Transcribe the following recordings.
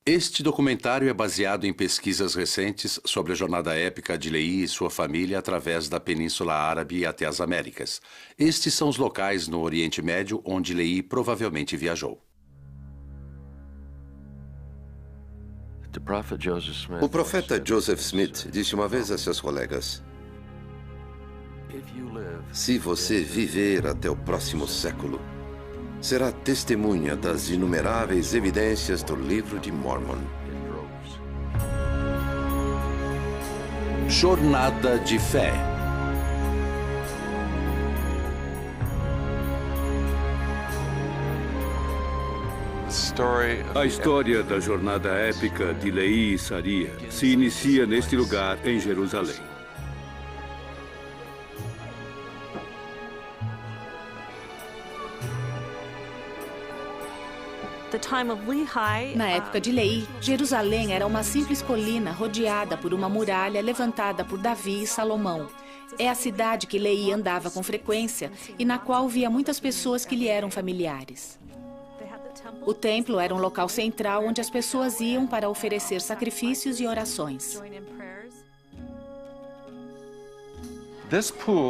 Este documentário é baseado em pesquisas recentes sobre a jornada épica de Lehi e sua família através da Península Árabe até as Américas. Estes são os locais no Oriente Médio onde Lehi provavelmente viajou. O profeta Joseph Smith disse uma vez a seus colegas: se você viver até o próximo século, será testemunha das inumeráveis evidências do Livro de Mormon. Jornada de fé. A história da jornada épica de Lehi e Saria se inicia neste lugar, em Jerusalém. Na época de Lehi, Jerusalém era uma simples colina rodeada por uma muralha levantada por Davi e Salomão. É a cidade que Lehi andava com frequência e na qual via muitas pessoas que lhe eram familiares. O templo era um local central onde as pessoas iam para oferecer sacrifícios e orações.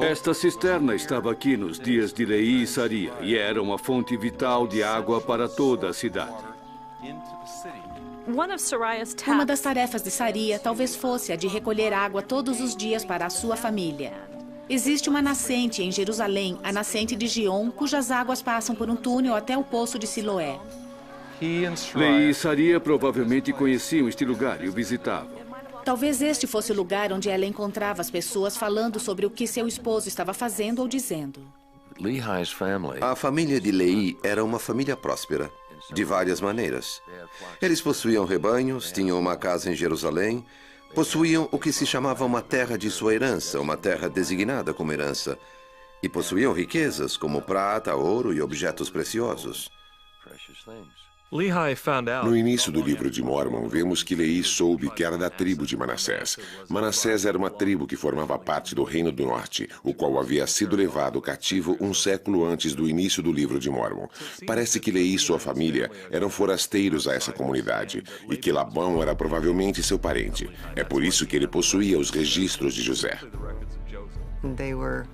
Esta cisterna estava aqui nos dias de Lehi e Saria e era uma fonte vital de água para toda a cidade. Uma das tarefas de Saria talvez fosse a de recolher água todos os dias para a sua família. Existe uma nascente em Jerusalém, a nascente de Gion, cujas águas passam por um túnel até o poço de Siloé. Lehi e Saria provavelmente conheciam este lugar e o visitavam. Talvez este fosse o lugar onde ela encontrava as pessoas falando sobre o que seu esposo estava fazendo ou dizendo. A família de Lehi era uma família próspera, de várias maneiras. Eles possuíam rebanhos, tinham uma casa em Jerusalém, possuíam o que se chamava uma terra de sua herança, uma terra designada como herança, e possuíam riquezas como prata, ouro e objetos preciosos. No início do livro de Mormon, vemos que Lehi soube que era da tribo de Manassés. Manassés era uma tribo que formava parte do Reino do Norte, o qual havia sido levado cativo um século antes do início do livro de Mormon. Parece que Lehi e sua família eram forasteiros a essa comunidade e que Labão era provavelmente seu parente. É por isso que ele possuía os registros de José.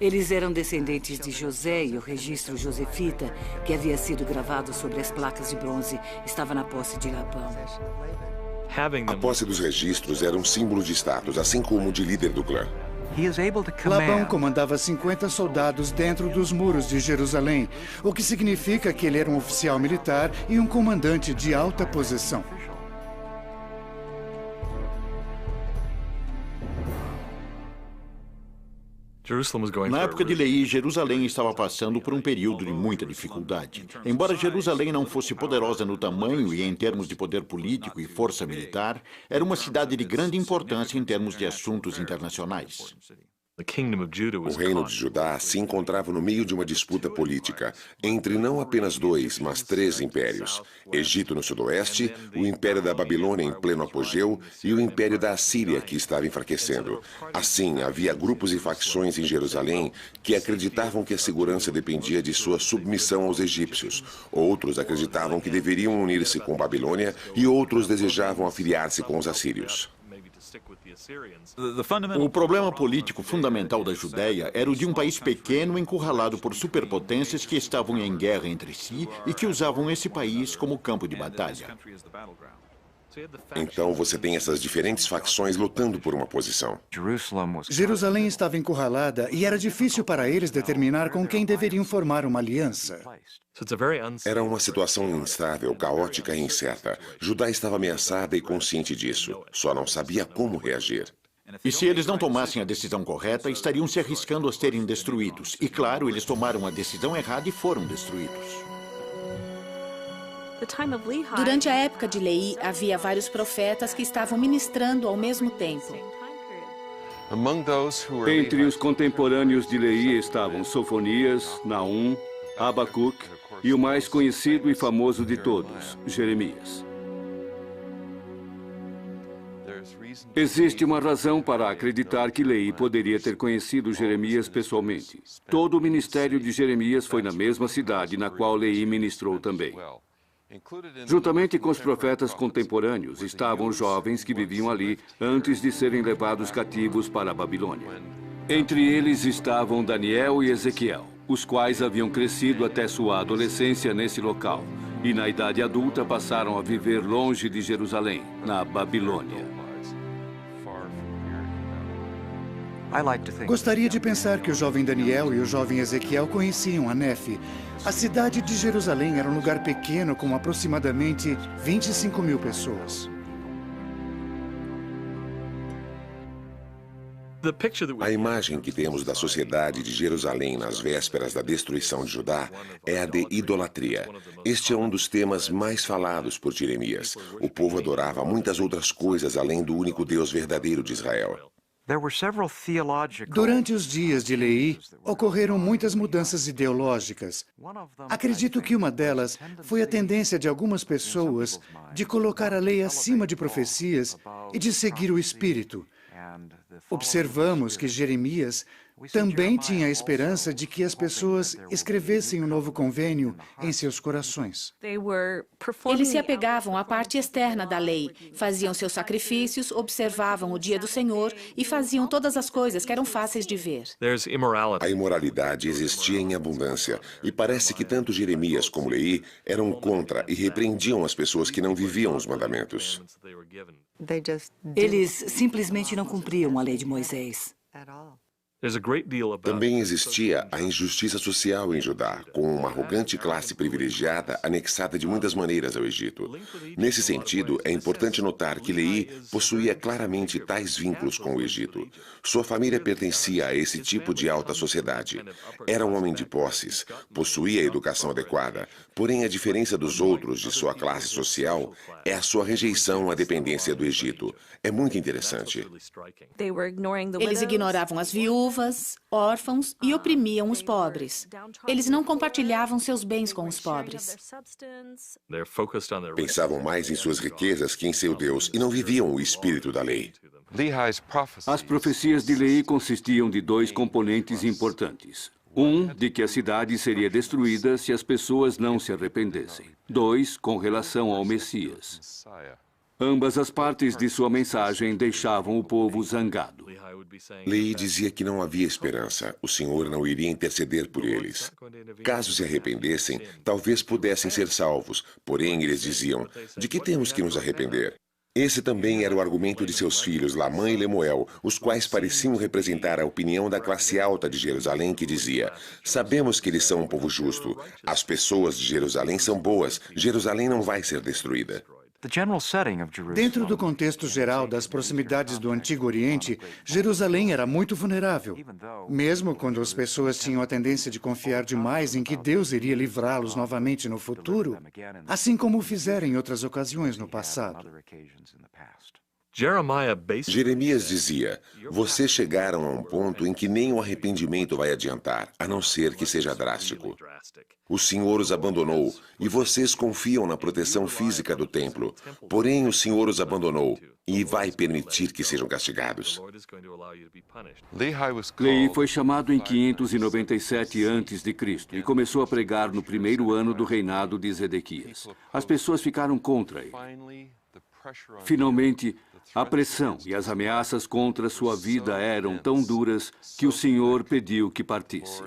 Eles eram descendentes de José e o registro josefita, que havia sido gravado sobre as placas de bronze, estava na posse de Labão. A posse dos registros era um símbolo de status, assim como o de líder do clã. Labão comandava 50 soldados dentro dos muros de Jerusalém, o que significa que ele era um oficial militar e um comandante de alta posição. Na época de Lehi, Jerusalém estava passando por um período de muita dificuldade. Embora Jerusalém não fosse poderosa no tamanho e em termos de poder político e força militar, era uma cidade de grande importância em termos de assuntos internacionais. O reino de Judá se encontrava no meio de uma disputa política entre não apenas 2, mas 3 impérios. Egito no sudoeste, o Império da Babilônia em pleno apogeu e o Império da Assíria, que estava enfraquecendo. Assim, havia grupos e facções em Jerusalém que acreditavam que a segurança dependia de sua submissão aos egípcios. Outros acreditavam que deveriam unir-se com Babilônia e outros desejavam afiliar-se com os assírios. O problema político fundamental da Judéia era o de um país pequeno encurralado por superpotências que estavam em guerra entre si e que usavam esse país como campo de batalha. Então você tem essas diferentes facções lutando por uma posição. Jerusalém estava encurralada e era difícil para eles determinar com quem deveriam formar uma aliança. Era uma situação instável, caótica e incerta. Judá estava ameaçada e consciente disso. Só não sabia como reagir. E se eles não tomassem a decisão correta, estariam se arriscando a serem destruídos. E claro, eles tomaram a decisão errada e foram destruídos. Durante a época de Lehi, havia vários profetas que estavam ministrando ao mesmo tempo. Entre os contemporâneos de Lehi estavam Sofonias, Naum, Abacuque e o mais conhecido e famoso de todos, Jeremias. Existe uma razão para acreditar que Lehi poderia ter conhecido Jeremias pessoalmente. Todo o ministério de Jeremias foi na mesma cidade na qual Lehi ministrou também. Juntamente com os profetas contemporâneos estavam os jovens que viviam ali antes de serem levados cativos para a Babilônia. Entre eles estavam Daniel e Ezequiel, os quais haviam crescido até sua adolescência nesse local e na idade adulta passaram a viver longe de Jerusalém, na Babilônia. Gostaria de pensar que o jovem Daniel e o jovem Ezequiel conheciam a Nefe. A cidade de Jerusalém era um lugar pequeno com aproximadamente 25 mil pessoas. A imagem que temos da sociedade de Jerusalém nas vésperas da destruição de Judá é a de idolatria. Este é um dos temas mais falados por Jeremias. O povo adorava muitas outras coisas além do único Deus verdadeiro de Israel. Durante os dias de Leí, ocorreram muitas mudanças ideológicas. Acredito que uma delas foi a tendência de algumas pessoas de colocar a lei acima de profecias e de seguir o Espírito. Observamos que Jeremias também tinha a esperança de que as pessoas escrevessem um novo convênio em seus corações. Eles se apegavam à parte externa da lei, faziam seus sacrifícios, observavam o dia do Senhor e faziam todas as coisas que eram fáceis de ver. A imoralidade existia em abundância e parece que tanto Jeremias como Leí eram contra e repreendiam as pessoas que não viviam os mandamentos. Eles simplesmente não cumpriam a lei de Moisés. Também existia a injustiça social em Judá, com uma arrogante classe privilegiada anexada de muitas maneiras ao Egito. Nesse sentido, é importante notar que Leí possuía claramente tais vínculos com o Egito. Sua família pertencia a esse tipo de alta sociedade. Era um homem de posses, possuía a educação adequada, porém a diferença dos outros de sua classe social é a sua rejeição à dependência do Egito. É muito interessante. Eles ignoravam as viúvas, órfãos e oprimiam os pobres. Eles não compartilhavam seus bens com os pobres. Pensavam mais em suas riquezas que em seu Deus e não viviam o espírito da lei. As profecias de Leí consistiam de dois componentes importantes. Um, de que a cidade seria destruída se as pessoas não se arrependessem. Dois, com relação ao Messias. Ambas as partes de sua mensagem deixavam o povo zangado. Leí dizia que não havia esperança, o Senhor não iria interceder por eles. Caso se arrependessem, talvez pudessem ser salvos, porém eles diziam, de que temos que nos arrepender? Esse também era o argumento de seus filhos, Lamã e Lemuel, os quais pareciam representar a opinião da classe alta de Jerusalém, que dizia, sabemos que eles são um povo justo, as pessoas de Jerusalém são boas, Jerusalém não vai ser destruída. Dentro do contexto geral das proximidades do Antigo Oriente, Jerusalém era muito vulnerável. Mesmo quando as pessoas tinham a tendência de confiar demais em que Deus iria livrá-los novamente no futuro, assim como fizeram em outras ocasiões no passado. Jeremias dizia, vocês chegaram a um ponto em que nem o arrependimento vai adiantar, a não ser que seja drástico. O Senhor os abandonou, e vocês confiam na proteção física do templo. Porém, o Senhor os abandonou, e vai permitir que sejam castigados. Leí foi chamado em 597 a.C. e começou a pregar no primeiro ano do reinado de Zedequias. As pessoas ficaram contra ele. Finalmente, a pressão e as ameaças contra sua vida eram tão duras que o Senhor pediu que partisse.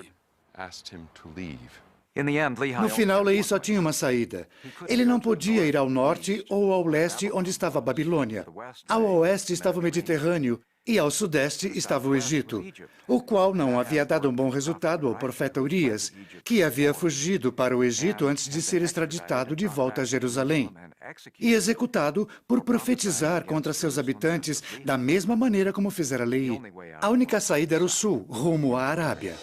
No final, Leí só tinha uma saída. Ele não podia ir ao norte ou ao leste, onde estava a Babilônia. Ao oeste estava o Mediterrâneo e ao sudeste estava o Egito, o qual não havia dado um bom resultado ao profeta Urias, que havia fugido para o Egito antes de ser extraditado de volta a Jerusalém e executado por profetizar contra seus habitantes da mesma maneira como fizera Leí. A única saída era o sul, rumo à Arábia.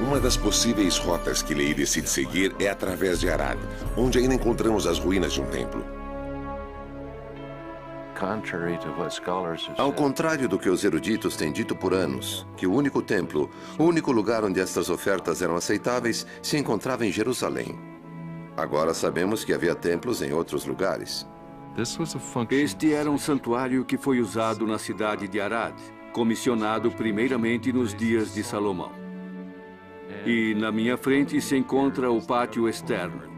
Uma das possíveis rotas que Leí decide seguir é através de Arad, onde ainda encontramos as ruínas de um templo. Ao contrário do que os eruditos têm dito por anos, que o único templo, o único lugar onde estas ofertas eram aceitáveis, se encontrava em Jerusalém. Agora sabemos que havia templos em outros lugares. Este era um santuário que foi usado na cidade de Arad, comissionado primeiramente nos dias de Salomão. E na minha frente se encontra o pátio externo.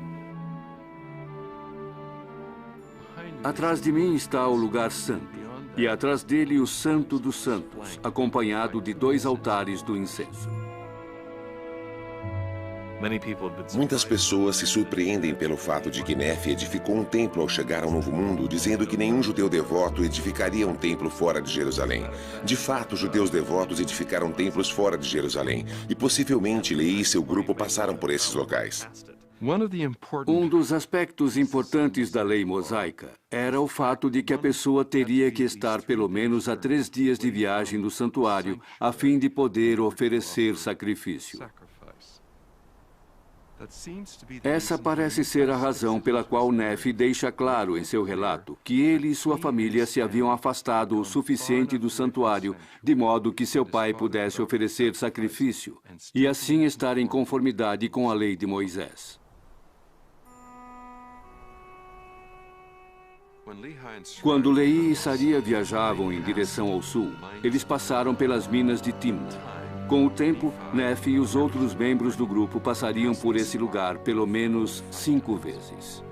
Atrás de mim está o lugar santo, e atrás dele o Santo dos Santos, acompanhado de 2 altares do incenso. Muitas pessoas se surpreendem pelo fato de que Nefe edificou um templo ao chegar ao Novo Mundo, dizendo que nenhum judeu devoto edificaria um templo fora de Jerusalém. De fato, judeus devotos edificaram templos fora de Jerusalém, e possivelmente Leí e seu grupo passaram por esses locais. Um dos aspectos importantes da lei mosaica era o fato de que a pessoa teria que estar pelo menos a 3 dias de viagem do santuário a fim de poder oferecer sacrifício. Essa parece ser a razão pela qual Nefe deixa claro em seu relato que ele e sua família se haviam afastado o suficiente do santuário, de modo que seu pai pudesse oferecer sacrifício e assim estar em conformidade com a lei de Moisés. Quando Leí e Saria viajavam em direção ao sul, eles passaram pelas minas de Timna. Com o tempo, Nefe e os outros membros do grupo passariam por esse lugar pelo menos 5 vezes.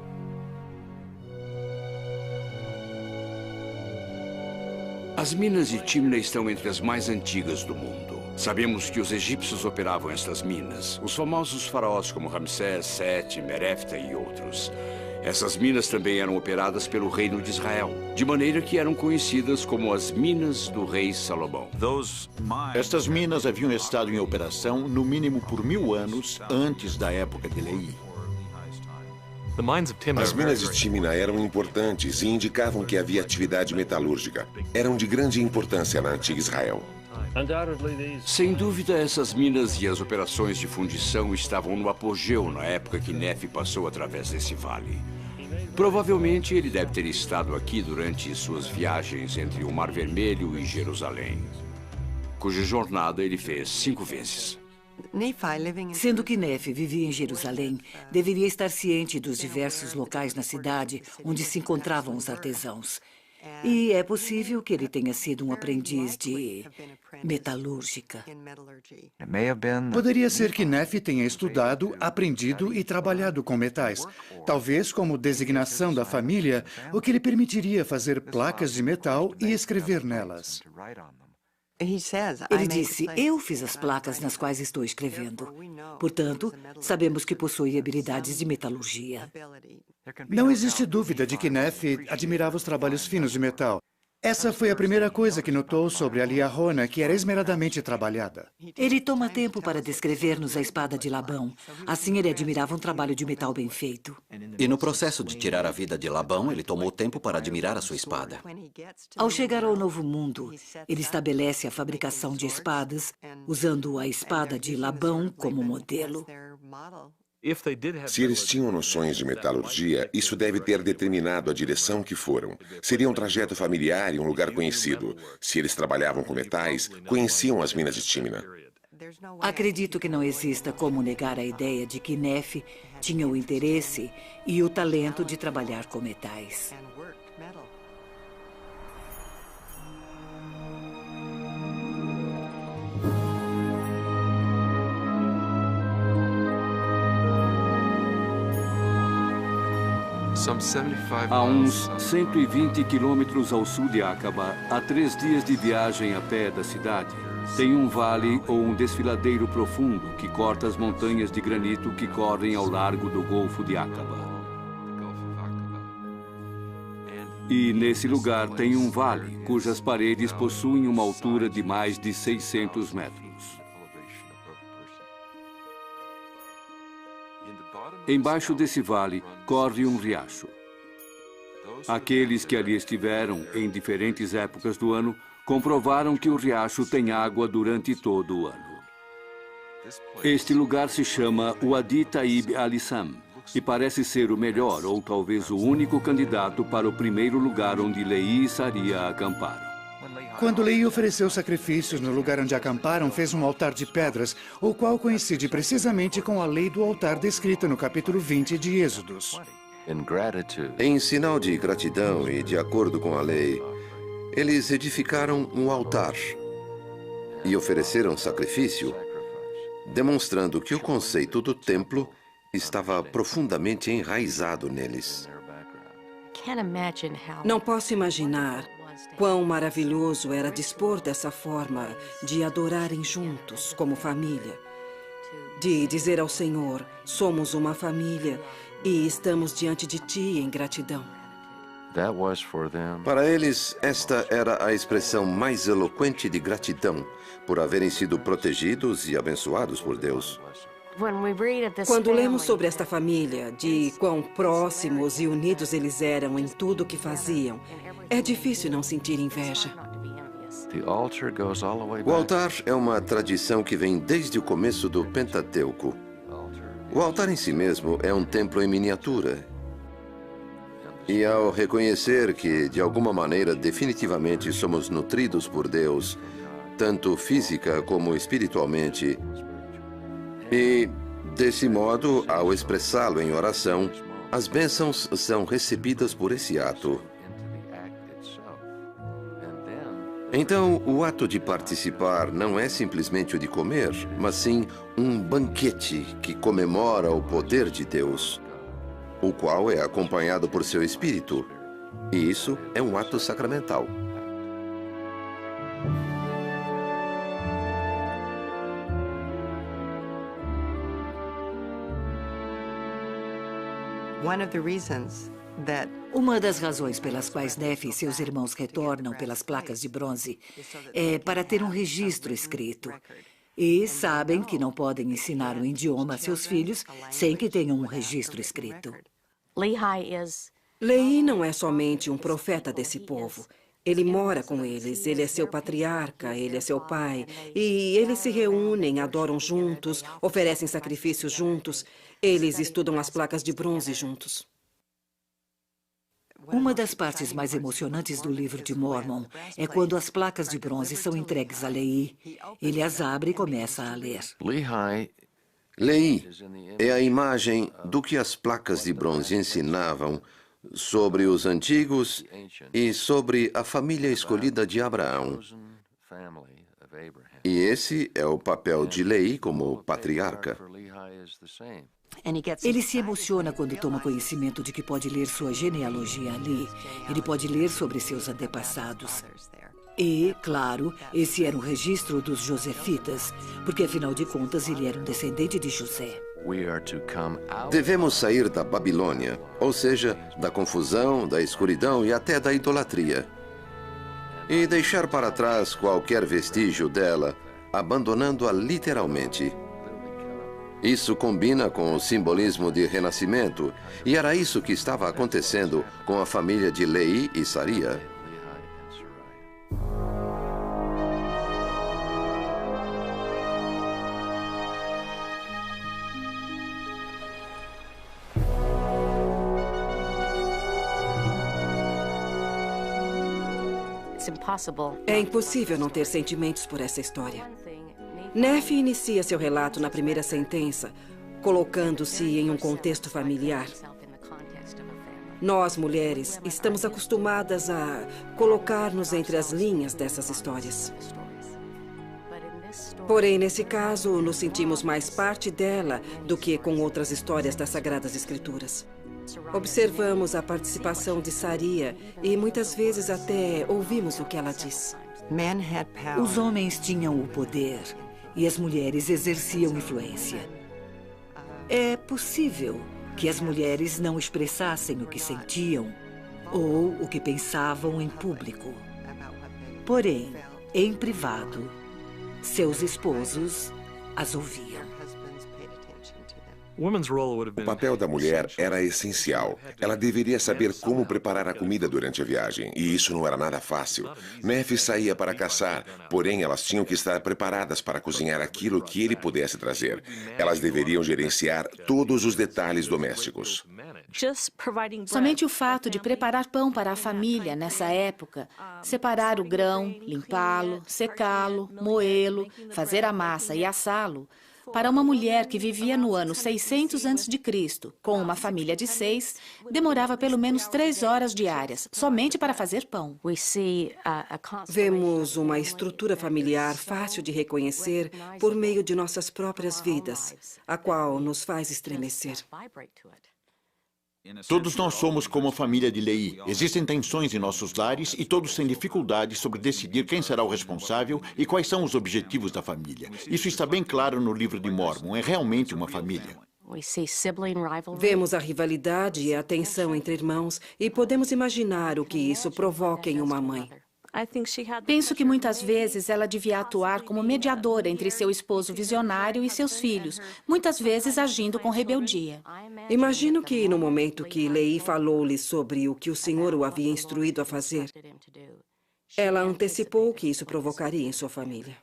As minas de Timna estão entre as mais antigas do mundo. Sabemos que os egípcios operavam estas minas, os famosos faraós como Ramsés, Sete, Merefta e outros. Essas minas também eram operadas pelo reino de Israel, de maneira que eram conhecidas como as minas do rei Salomão. Estas minas haviam estado em operação no mínimo por 1000 anos antes da época de Leí. As minas de Timna eram importantes e indicavam que havia atividade metalúrgica. Eram de grande importância na antiga Israel. Sem dúvida, essas minas e as operações de fundição estavam no apogeu na época que Nefe passou através desse vale. Provavelmente ele deve ter estado aqui durante suas viagens entre o Mar Vermelho e Jerusalém, cuja jornada ele fez 5 vezes. Sendo que Nefe vivia em Jerusalém, deveria estar ciente dos diversos locais na cidade onde se encontravam os artesãos. E é possível que ele tenha sido um aprendiz de metalúrgica. Poderia ser que Nefe tenha estudado, aprendido e trabalhado com metais, talvez como designação da família, o que lhe permitiria fazer placas de metal e escrever nelas. Ele disse, eu fiz as placas nas quais estou escrevendo. Portanto, sabemos que possui habilidades de metalurgia. Não existe dúvida de que Nefe admirava os trabalhos finos de metal. Essa foi a primeira coisa que notou sobre a liarrona, que era esmeradamente trabalhada. Ele toma tempo para descrever-nos a espada de Labão. Assim, ele admirava um trabalho de metal bem feito. E no processo de tirar a vida de Labão, ele tomou tempo para admirar a sua espada. Ao chegar ao Novo Mundo, ele estabelece a fabricação de espadas, usando a espada de Labão como modelo. Se eles tinham noções de metalurgia, isso deve ter determinado a direção que foram. Seria um trajeto familiar e um lugar conhecido. Se eles trabalhavam com metais, conheciam as minas de Timna. Acredito que não exista como negar a ideia de que Nefe tinha o interesse e o talento de trabalhar com metais. A uns 120 quilômetros ao sul de Aqaba, a 3 dias de viagem a pé da cidade, tem um vale ou um desfiladeiro profundo que corta as montanhas de granito que correm ao largo do Golfo de Aqaba. E nesse lugar tem um vale cujas paredes possuem uma altura de mais de 600 metros. Embaixo desse vale corre um riacho. Aqueles que ali estiveram em diferentes épocas do ano comprovaram que o riacho tem água durante todo o ano. Este lugar se chama Wadi Taib al-Issam, e parece ser o melhor ou talvez o único candidato para o primeiro lugar onde Lehi e Saria acamparam. Quando Lehi ofereceu sacrifícios no lugar onde acamparam, fez um altar de pedras, o qual coincide precisamente com a lei do altar descrita no capítulo 20 de Êxodos. Em sinal de gratidão e de acordo com a lei, eles edificaram um altar e ofereceram sacrifício, demonstrando que o conceito do templo estava profundamente enraizado neles. Não posso imaginar quão maravilhoso era dispor dessa forma de adorarem juntos como família, de dizer ao Senhor, somos uma família e estamos diante de Ti em gratidão. Para eles, esta era a expressão mais eloquente de gratidão por haverem sido protegidos e abençoados por Deus. Quando lemos sobre esta família, de quão próximos e unidos eles eram em tudo o que faziam, é difícil não sentir inveja. O altar é uma tradição que vem desde o começo do Pentateuco. O altar em si mesmo é um templo em miniatura. E ao reconhecer que, de alguma maneira, definitivamente somos nutridos por Deus, tanto física como espiritualmente, e, desse modo, ao expressá-lo em oração, as bênçãos são recebidas por esse ato. Então, o ato de participar não é simplesmente o de comer, mas sim um banquete que comemora o poder de Deus, o qual é acompanhado por seu Espírito. E isso é um ato sacramental. Uma das razões pelas quais Nefi e seus irmãos retornam pelas placas de bronze é para ter um registro escrito. E sabem que não podem ensinar o idioma a seus filhos sem que tenham um registro escrito. Lehi não é somente um profeta desse povo. Ele mora com eles, ele é seu patriarca, ele é seu pai. E eles se reúnem, adoram juntos, oferecem sacrifícios juntos. Eles estudam as placas de bronze juntos. Uma das partes mais emocionantes do livro de Mormon é quando as placas de bronze são entregues a Lehi. Ele as abre e começa a ler. Lehi é a imagem do que as placas de bronze ensinavam sobre os antigos e sobre a família escolhida de Abraão. E esse é o papel de Lehi como patriarca. Ele se emociona quando toma conhecimento de que pode ler sua genealogia ali. Ele pode ler sobre seus antepassados. E, claro, esse era um registro dos Josefitas, porque, afinal de contas, ele era um descendente de José. Devemos sair da Babilônia, ou seja, da confusão, da escuridão e até da idolatria, e deixar para trás qualquer vestígio dela, abandonando-a literalmente. Isso combina com o simbolismo de renascimento, e era isso que estava acontecendo com a família de Lehi e Saria. É impossível não ter sentimentos por essa história. Nefi inicia seu relato na primeira sentença, colocando-se em um contexto familiar. Nós, mulheres, estamos acostumadas a colocar-nos entre as linhas dessas histórias. Porém, nesse caso, nos sentimos mais parte dela do que com outras histórias das Sagradas Escrituras. Observamos a participação de Saria e muitas vezes até ouvimos o que ela diz. Os homens tinham o poder e as mulheres exerciam influência. É possível que as mulheres não expressassem o que sentiam ou o que pensavam em público. Porém, em privado, seus esposos as ouviam. O papel da mulher era essencial. Ela deveria saber como preparar a comida durante a viagem, e isso não era nada fácil. Nefe saía para caçar, porém elas tinham que estar preparadas para cozinhar aquilo que ele pudesse trazer. Elas deveriam gerenciar todos os detalhes domésticos. Somente o fato de preparar pão para a família nessa época, separar o grão, limpá-lo, secá-lo, moê-lo, fazer a massa e assá-lo, para uma mulher que vivia no ano 600 a.C., com uma família de 6, demorava pelo menos 3 horas diárias, somente para fazer pão. Vemos uma estrutura familiar fácil de reconhecer por meio de nossas próprias vidas, a qual nos faz estremecer. Todos nós somos como a família de Leí. Existem tensões em nossos lares e todos têm dificuldades sobre decidir quem será o responsável e quais são os objetivos da família. Isso está bem claro no livro de Mórmon. É realmente uma família. Vemos a rivalidade e a tensão entre irmãos e podemos imaginar o que isso provoca em uma mãe. Penso que muitas vezes ela devia atuar como mediadora entre seu esposo visionário e seus filhos, muitas vezes agindo com rebeldia. Imagino que no momento que Leí falou-lhe sobre o que o Senhor o havia instruído a fazer, ela antecipou que isso provocaria em sua família.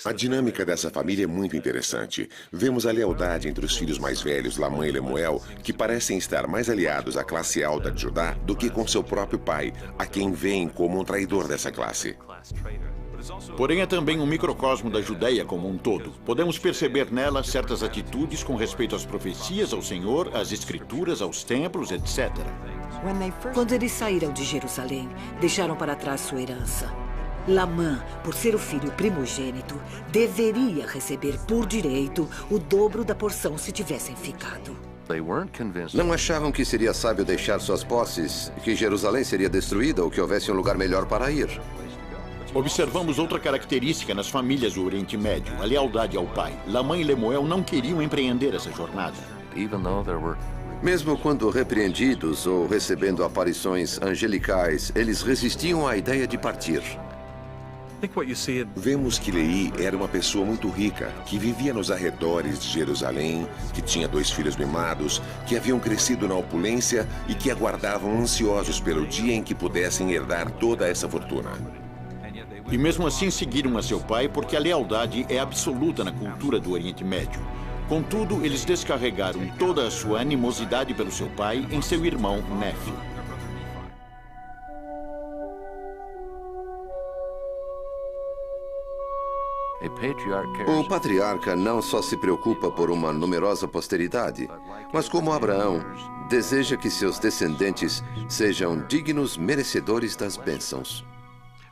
A dinâmica dessa família é muito interessante. Vemos a lealdade entre os filhos mais velhos, Lamã e Lemuel, que parecem estar mais aliados à classe alta de Judá do que com seu próprio pai, a quem veem como um traidor dessa classe. Porém, é também um microcosmo da Judéia como um todo. Podemos perceber nela certas atitudes com respeito às profecias, ao Senhor, às Escrituras, aos templos, etc. Quando eles saíram de Jerusalém, deixaram para trás sua herança. Lamã, por ser o filho primogênito, deveria receber por direito o dobro da porção se tivessem ficado. Não achavam que seria sábio deixar suas posses, que Jerusalém seria destruída ou que houvesse um lugar melhor para ir. Observamos outra característica nas famílias do Oriente Médio, a lealdade ao pai. Lamã e Lemuel não queriam empreender essa jornada. Mesmo quando repreendidos ou recebendo aparições angelicais, eles resistiam à ideia de partir. Vemos que Leí era uma pessoa muito rica, que vivia nos arredores de Jerusalém, que tinha 2 filhos mimados, que haviam crescido na opulência e que aguardavam ansiosos pelo dia em que pudessem herdar toda essa fortuna. E mesmo assim seguiram a seu pai porque a lealdade é absoluta na cultura do Oriente Médio. Contudo, eles descarregaram toda a sua animosidade pelo seu pai em seu irmão Nefe. O patriarca não só se preocupa por uma numerosa posteridade, mas como Abraão, deseja que seus descendentes sejam dignos merecedores das bênçãos.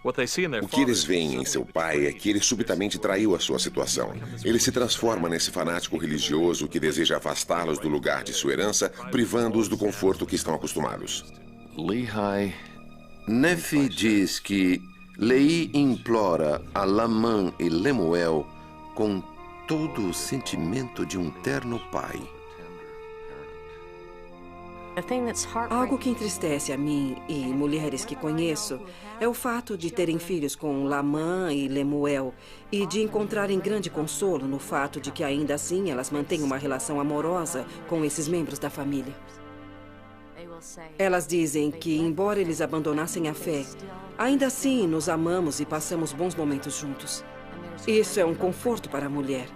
O que eles veem em seu pai é que ele subitamente traiu a sua situação. Ele se transforma nesse fanático religioso que deseja afastá-los do lugar de sua herança, privando-os do conforto que estão acostumados. Nefe diz que Leí implora a Lamã e Lemuel com todo o sentimento de um terno pai. Algo que entristece a mim e mulheres que conheço é o fato de terem filhos com Lamã e Lemuel e de encontrarem grande consolo no fato de que ainda assim elas mantêm uma relação amorosa com esses membros da família. Elas dizem que, embora eles abandonassem a fé, ainda assim nos amamos e passamos bons momentos juntos. Isso é um conforto para a mulher.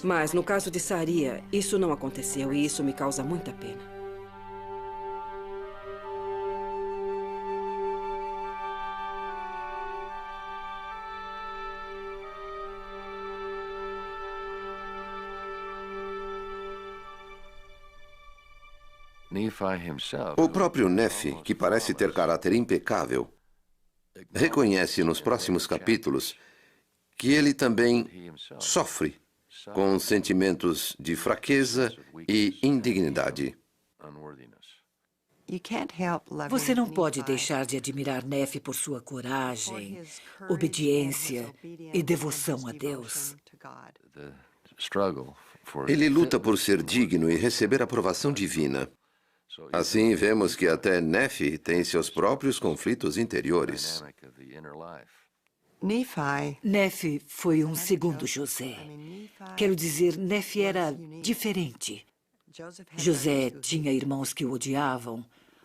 Mas no caso de Saria, isso não aconteceu e isso me causa muita pena. O próprio Nefe, que parece ter caráter impecável, reconhece nos próximos capítulos que ele também sofre com sentimentos de fraqueza e indignidade. Você não pode deixar de admirar Nefe por sua coragem, obediência e devoção a Deus. Ele luta por ser digno e receber aprovação divina. Assim, vemos que até Nefe tem seus próprios conflitos interiores. Nefe foi um segundo José. Quero dizer, Nefe era diferente. José tinha irmãos que o odiavam,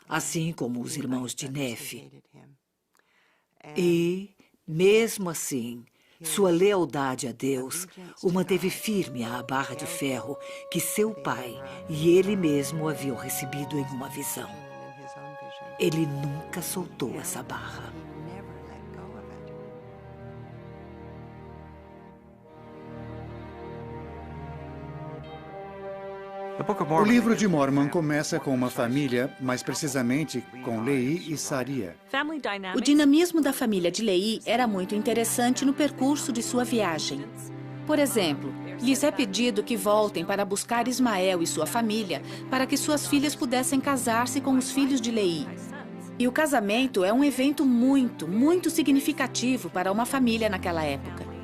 assim como os irmãos de Nefe. E, mesmo assim, sua lealdade a Deus o manteve firme à barra de ferro que seu pai e ele mesmo haviam recebido em uma visão. Ele nunca soltou essa barra. O livro de Mormon começa com uma família, mais precisamente com Lehi e Saria. O dinamismo da família de Lehi era muito interessante no percurso de sua viagem. Por exemplo, lhes é pedido que voltem para buscar Ismael e sua família, para que suas filhas pudessem casar-se com os filhos de Lehi. E o casamento é um evento muito significativo para uma família naquela época.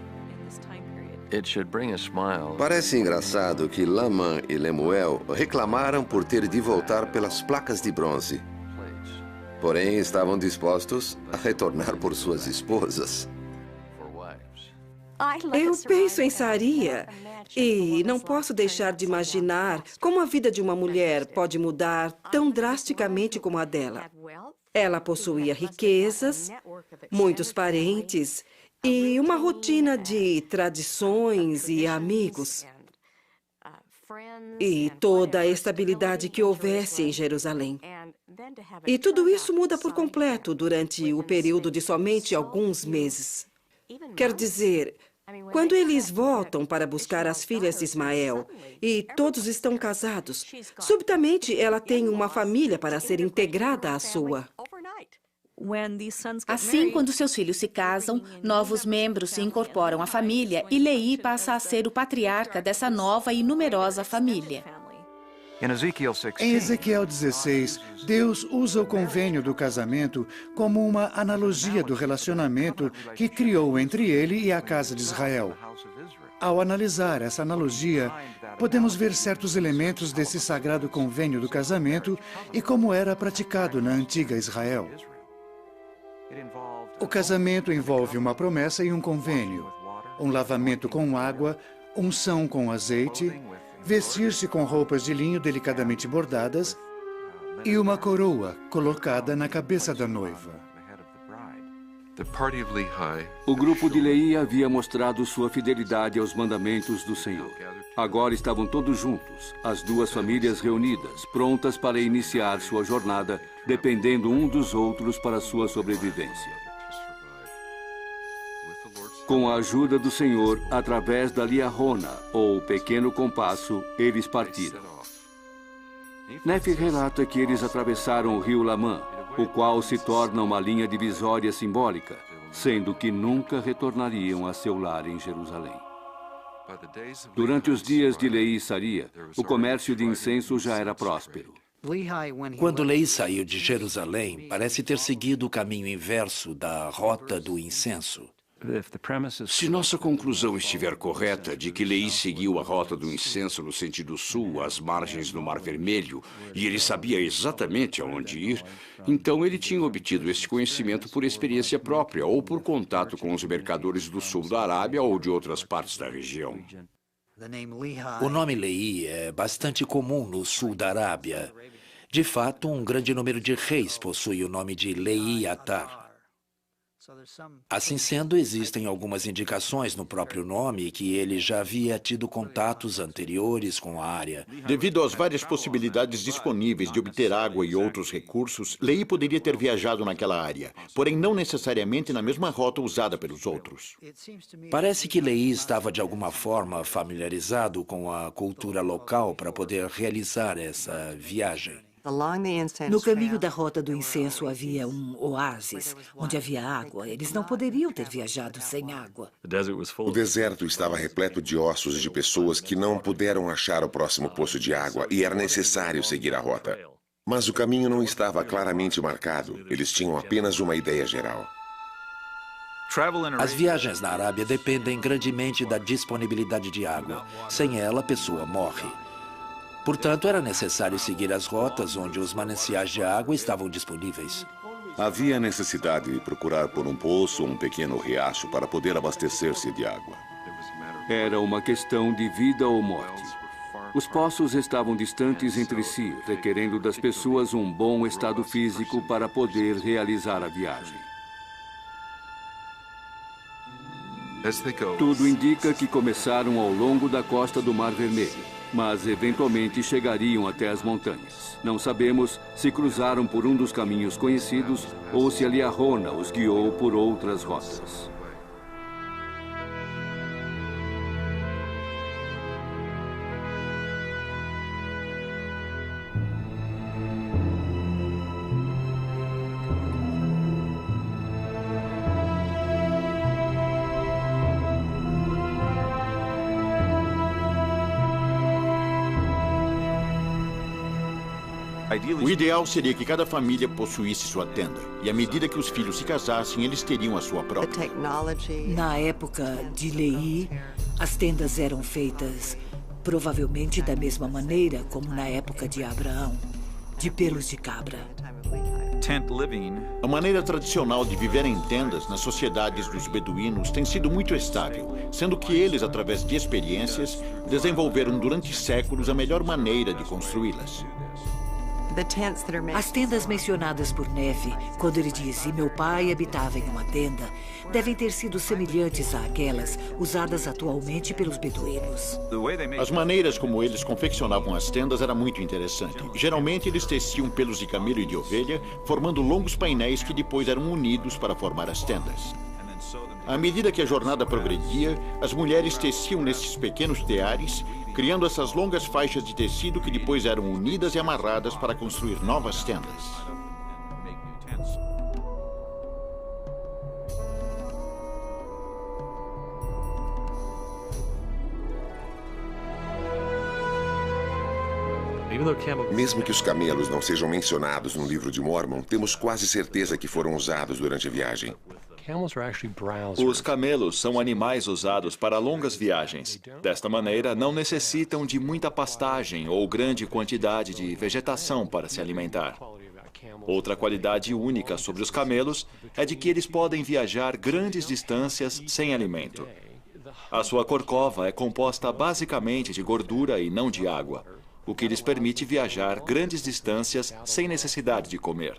Parece engraçado que Laman e Lemuel reclamaram por ter de voltar pelas placas de bronze. Porém, estavam dispostos a retornar por suas esposas. Eu penso em Saria e não posso deixar de imaginar como a vida de uma mulher pode mudar tão drasticamente como a dela. Ela possuía riquezas, muitos parentes e uma rotina de tradições e amigos. E toda a estabilidade que houvesse em Jerusalém. E tudo isso muda por completo durante o período de somente alguns meses. Quero dizer, quando eles voltam para buscar as filhas de Ismael e todos estão casados, subitamente ela tem uma família para ser integrada à sua. Assim, quando seus filhos se casam, novos membros se incorporam à família e Lehi passa a ser o patriarca dessa nova e numerosa família. Em Ezequiel 16, Deus usa o convênio do casamento como uma analogia do relacionamento que criou entre ele e a casa de Israel. Ao analisar essa analogia, podemos ver certos elementos desse sagrado convênio do casamento e como era praticado na antiga Israel. O casamento envolve uma promessa e um convênio, um lavamento com água, unção com azeite, vestir-se com roupas de linho delicadamente bordadas e uma coroa colocada na cabeça da noiva. O grupo de Lehi havia mostrado sua fidelidade aos mandamentos do Senhor. Agora estavam todos juntos, as duas famílias reunidas, prontas para iniciar sua jornada, dependendo um dos outros para sua sobrevivência. Com a ajuda do Senhor, através da liahona, ou pequeno compasso, eles partiram. Nefe relata que eles atravessaram o rio Lamã, o qual se torna uma linha divisória simbólica, sendo que nunca retornariam a seu lar em Jerusalém. Durante os dias de Lehi e Saria, o comércio de incenso já era próspero. Quando Lehi saiu de Jerusalém, parece ter seguido o caminho inverso da rota do incenso. Se nossa conclusão estiver correta de que Lehi seguiu a rota do incenso no sentido sul, às margens do Mar Vermelho, e ele sabia exatamente aonde ir, então ele tinha obtido esse conhecimento por experiência própria ou por contato com os mercadores do sul da Arábia ou de outras partes da região. O nome Lehi é bastante comum no sul da Arábia. De fato, um grande número de reis possui o nome de Lehi Atar. Assim sendo, existem algumas indicações no próprio nome que ele já havia tido contatos anteriores com a área. Devido às várias possibilidades disponíveis de obter água e outros recursos, Lehi poderia ter viajado naquela área, porém não necessariamente na mesma rota usada pelos outros. Parece que Lehi estava de alguma forma familiarizado com a cultura local para poder realizar essa viagem. No caminho da rota do incenso havia um oásis, onde havia água. Eles não poderiam ter viajado sem água. O deserto estava repleto de ossos de pessoas que não puderam achar o próximo poço de água e era necessário seguir a rota. Mas o caminho não estava claramente marcado. Eles tinham apenas uma ideia geral. As viagens na Arábia dependem grandemente da disponibilidade de água. Sem ela, a pessoa morre. Portanto, era necessário seguir as rotas onde os mananciais de água estavam disponíveis. Havia a necessidade de procurar por um poço ou um pequeno riacho para poder abastecer-se de água. Era uma questão de vida ou morte. Os poços estavam distantes entre si, requerendo das pessoas um bom estado físico para poder realizar a viagem. Tudo indica que começaram ao longo da costa do Mar Vermelho, mas eventualmente chegariam até as montanhas. Não sabemos se cruzaram por um dos caminhos conhecidos ou se a Liahona os guiou por outras rotas. O ideal seria que cada família possuísse sua tenda. E à medida que os filhos se casassem, eles teriam a sua própria. Na época de Lehi, as tendas eram feitas provavelmente da mesma maneira como na época de Abraão, de pelos de cabra. A maneira tradicional de viver em tendas nas sociedades dos beduínos tem sido muito estável, sendo que eles, através de experiências, desenvolveram durante séculos a melhor maneira de construí-las. As tendas mencionadas por Nefe, quando ele diz, e meu pai habitava em uma tenda, devem ter sido semelhantes àquelas usadas atualmente pelos beduínos. As maneiras como eles confeccionavam as tendas era muito interessante. Geralmente eles teciam pelos de camelo e de ovelha, formando longos painéis que depois eram unidos para formar as tendas. À medida que a jornada progredia, as mulheres teciam nesses pequenos teares, criando essas longas faixas de tecido que depois eram unidas e amarradas para construir novas tendas. Mesmo que os camelos não sejam mencionados no livro de Mórmon, temos quase certeza que foram usados durante a viagem. Os camelos são animais usados para longas viagens. Desta maneira, não necessitam de muita pastagem ou grande quantidade de vegetação para se alimentar. Outra qualidade única sobre os camelos é de que eles podem viajar grandes distâncias sem alimento. A sua corcova é composta basicamente de gordura e não de água, o que lhes permite viajar grandes distâncias sem necessidade de comer.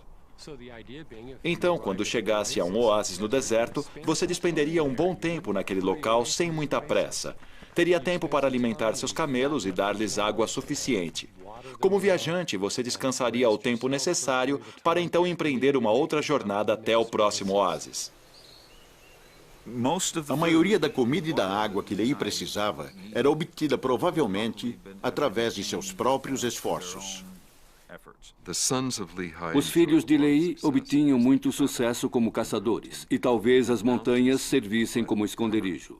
Então, quando chegasse a um oásis no deserto, você despenderia um bom tempo naquele local sem muita pressa. Teria tempo para alimentar seus camelos e dar-lhes água suficiente. Como viajante, você descansaria o tempo necessário para então empreender uma outra jornada até o próximo oásis. A maioria da comida e da água que Lehi precisava era obtida provavelmente através de seus próprios esforços. Os filhos de Lehi obtinham muito sucesso como caçadores, e talvez as montanhas servissem como esconderijo.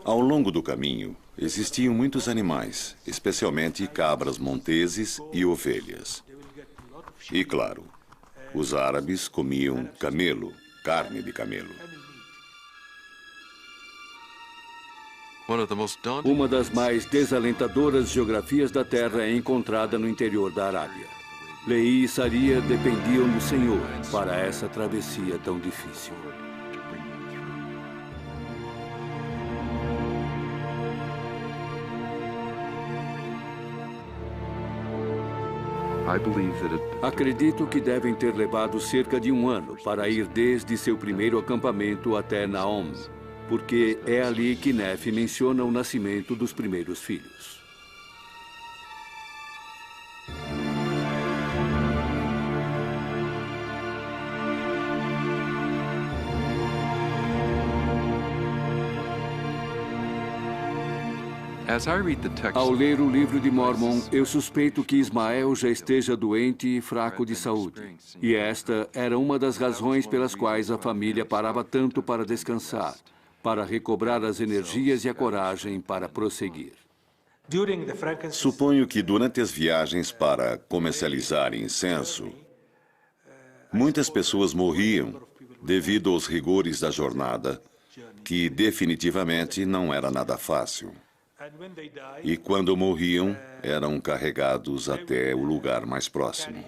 Ao longo do caminho, existiam muitos animais, especialmente cabras monteses e ovelhas. E, claro, os árabes comiam camelo, carne de camelo. Uma das mais desalentadoras geografias da Terra é encontrada no interior da Arábia. Lehi e Saria dependiam do Senhor para essa travessia tão difícil. Acredito que devem ter levado cerca de 1 ano para ir desde seu primeiro acampamento até Naom, porque é ali que Nefe menciona o nascimento dos primeiros filhos. Ao ler o livro de Mórmon, eu suspeito que Ismael já esteja doente e fraco de saúde. E esta era uma das razões pelas quais a família parava tanto para descansar, para recobrar as energias e a coragem para prosseguir. Suponho que durante as viagens para comercializar incenso, muitas pessoas morriam devido aos rigores da jornada, que definitivamente não era nada fácil. E quando morriam, eram carregados até o lugar mais próximo.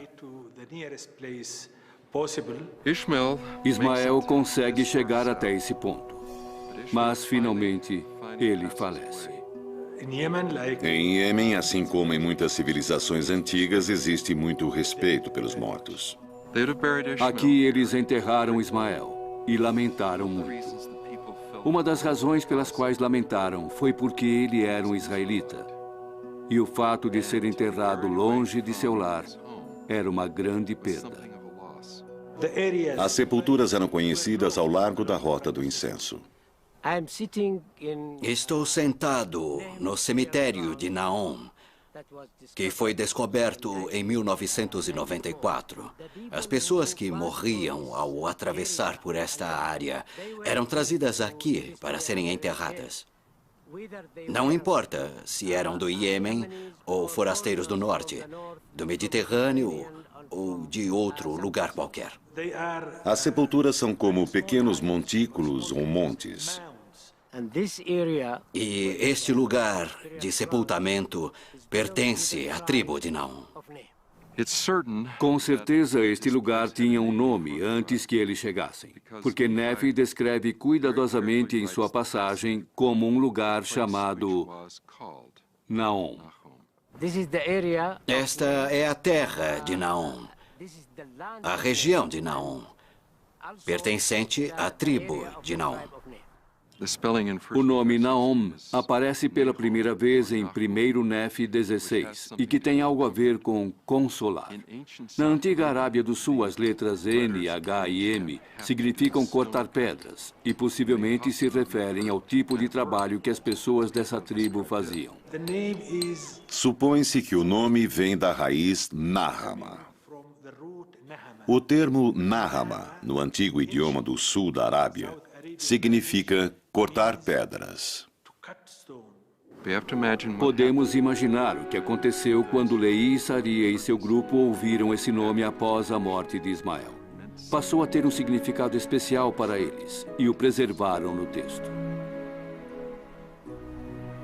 Ismael consegue chegar até esse ponto, mas finalmente ele falece. Em Iêmen, assim como em muitas civilizações antigas, existe muito respeito pelos mortos. Aqui eles enterraram Ismael e lamentaram muito. Uma das razões pelas quais lamentaram foi porque ele era um israelita. E o fato de ser enterrado longe de seu lar era uma grande perda. As sepulturas eram conhecidas ao largo da Rota do Incenso. Estou sentado no cemitério de Naom, que foi descoberto em 1994. As pessoas que morriam ao atravessar por esta área eram trazidas aqui para serem enterradas. Não importa se eram do Iêmen ou forasteiros do norte, do Mediterrâneo ou de outro lugar qualquer. As sepulturas são como pequenos montículos ou montes. E este lugar de sepultamento pertence à tribo de Naom. Com certeza, este lugar tinha um nome antes que eles chegassem, porque Nefi descreve cuidadosamente em sua passagem como um lugar chamado Naom. Esta é a terra de Naom, a região de Naom, pertencente à tribo de Naom. O nome Naom aparece pela primeira vez em 1 Nefi 16, e que tem algo a ver com consolar. Na antiga Arábia do Sul, as letras N, H e M significam cortar pedras, e possivelmente se referem ao tipo de trabalho que as pessoas dessa tribo faziam. Supõe-se que o nome vem da raiz Nahama. O termo Nahama, no antigo idioma do sul da Arábia, significa cortar pedras. Podemos imaginar o que aconteceu quando Leí, Saria e seu grupo ouviram esse nome após a morte de Ismael. Passou a ter um significado especial para eles e o preservaram no texto.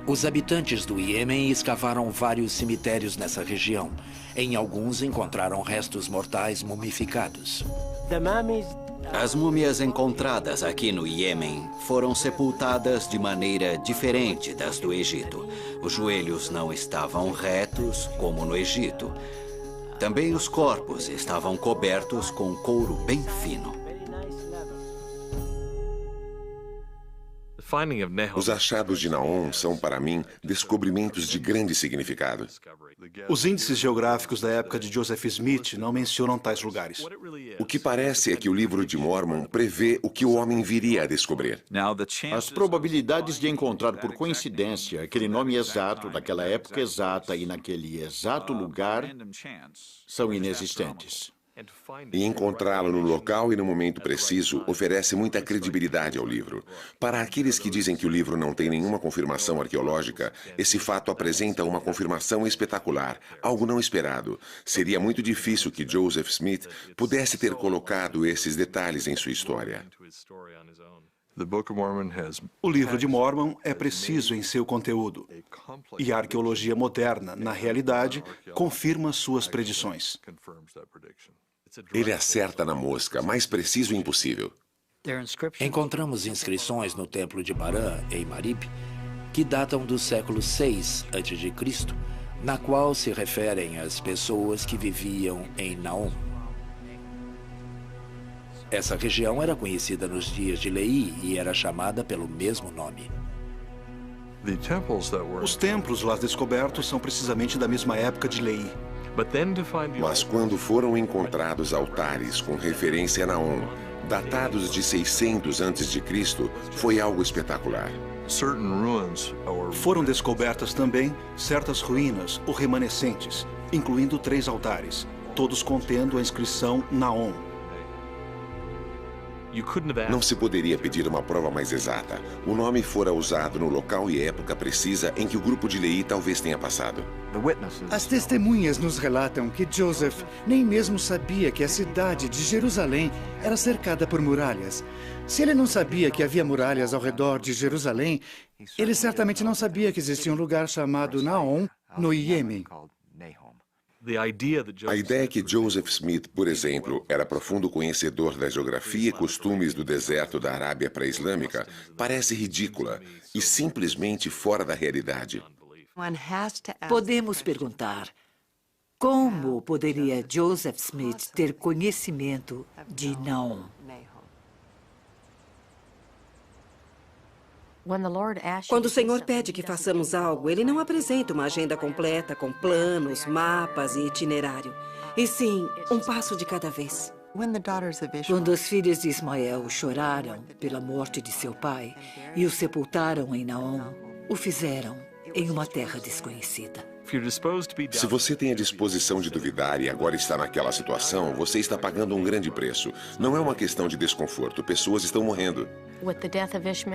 Os habitantes do Iêmen escavaram vários cemitérios nessa região. Em alguns encontraram restos mortais mumificados. As múmias encontradas aqui no Iêmen foram sepultadas de maneira diferente das do Egito. Os joelhos não estavam retos, como no Egito. Também os corpos estavam cobertos com couro bem fino. Os achados de Naom são, para mim, descobrimentos de grande significado. Os índices geográficos da época de Joseph Smith não mencionam tais lugares. O que parece é que o livro de Mormon prevê o que o homem viria a descobrir. As probabilidades de encontrar por coincidência aquele nome exato, naquela época exata e naquele exato lugar são inexistentes. E encontrá-lo no local e no momento preciso oferece muita credibilidade ao livro. Para aqueles que dizem que o livro não tem nenhuma confirmação arqueológica, esse fato apresenta uma confirmação espetacular, algo não esperado. Seria muito difícil que Joseph Smith pudesse ter colocado esses detalhes em sua história. O livro de Mormon é preciso em seu conteúdo. E a arqueologia moderna, na realidade, confirma suas predições. Ele acerta na mosca, mais preciso impossível. Encontramos inscrições no templo de Barã, em Marib, que datam do século VI a.C., na qual se referem às pessoas que viviam em Naom. Essa região era conhecida nos dias de Leí e era chamada pelo mesmo nome. Os templos lá descobertos são precisamente da mesma época de Leí. Mas quando foram encontrados altares com referência a Naom, datados de 600 a.C., foi algo espetacular. Foram descobertas também certas ruínas ou remanescentes, incluindo 3 altares, todos contendo a inscrição Naom. Não se poderia pedir uma prova mais exata. O nome fora usado no local e época precisa em que o grupo de Leí talvez tenha passado. As testemunhas nos relatam que Joseph nem mesmo sabia que a cidade de Jerusalém era cercada por muralhas. Se ele não sabia que havia muralhas ao redor de Jerusalém, ele certamente não sabia que existia um lugar chamado Naom, no Iêmen. A ideia que Joseph Smith, por exemplo, era profundo conhecedor da geografia e costumes do deserto da Arábia pré-islâmica parece ridícula e simplesmente fora da realidade. Podemos perguntar, como poderia Joseph Smith ter conhecimento de Naom? Quando o Senhor pede que façamos algo, Ele não apresenta uma agenda completa com planos, mapas e itinerário. E sim, um passo de cada vez. Quando as filhas de Ismael choraram pela morte de seu pai e o sepultaram em Naom, o fizeram em uma terra desconhecida. Se você tem a disposição de duvidar e agora está naquela situação, você está pagando um grande preço. Não é uma questão de desconforto. Pessoas estão morrendo.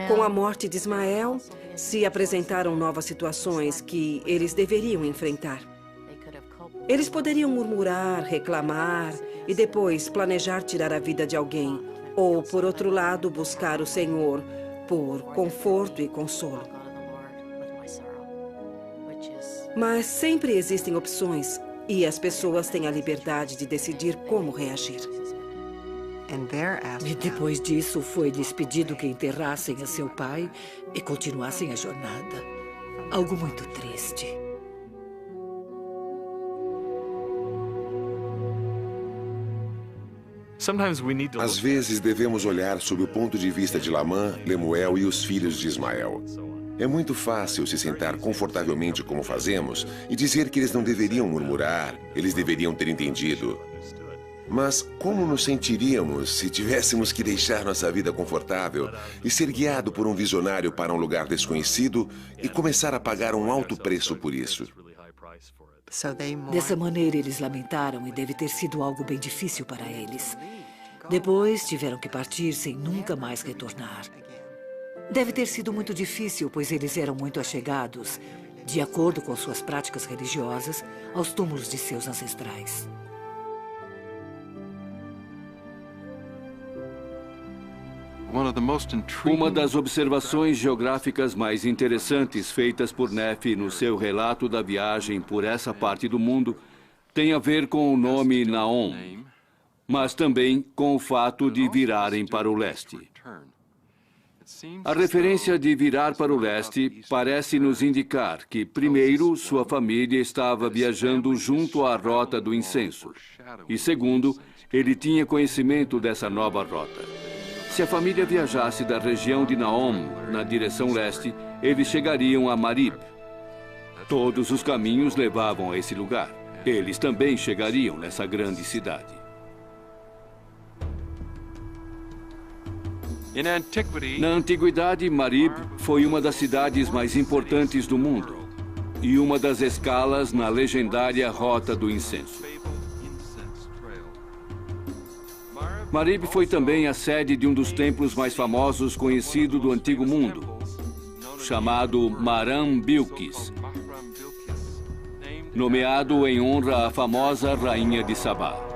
Com a morte de Ismael, se apresentaram novas situações que eles deveriam enfrentar. Eles poderiam murmurar, reclamar e depois planejar tirar a vida de alguém. Ou, por outro lado, buscar o Senhor por conforto e consolo. Mas sempre existem opções e as pessoas têm a liberdade de decidir como reagir. E depois disso, foi-lhes pedido que enterrassem a seu pai e continuassem a jornada. Algo muito triste. Às vezes devemos olhar sob o ponto de vista de Lamã, Lemuel e os filhos de Ismael. É muito fácil se sentar confortavelmente como fazemos e dizer que eles não deveriam murmurar, eles deveriam ter entendido. Mas como nos sentiríamos se tivéssemos que deixar nossa vida confortável e ser guiado por um visionário para um lugar desconhecido e começar a pagar um alto preço por isso? Dessa maneira, eles lamentaram e deve ter sido algo bem difícil para eles. Depois, tiveram que partir sem nunca mais retornar. Deve ter sido muito difícil, pois eles eram muito achegados, de acordo com suas práticas religiosas, aos túmulos de seus ancestrais. Uma das observações geográficas mais interessantes feitas por Neff no seu relato da viagem por essa parte do mundo tem a ver com o nome Naom, mas também com o fato de virarem para o leste. A referência de virar para o leste parece nos indicar que, primeiro, sua família estava viajando junto à rota do incenso, e, segundo, ele tinha conhecimento dessa nova rota. Se a família viajasse da região de Naom na direção leste, eles chegariam a Marib. Todos os caminhos levavam a esse lugar. Eles também chegariam nessa grande cidade. Na antiguidade, Marib foi uma das cidades mais importantes do mundo e uma das escalas na legendária Rota do Incenso. Marib foi também a sede de um dos templos mais famosos conhecido do Antigo Mundo, chamado Maram Bilquis, nomeado em honra à famosa rainha de Sabá.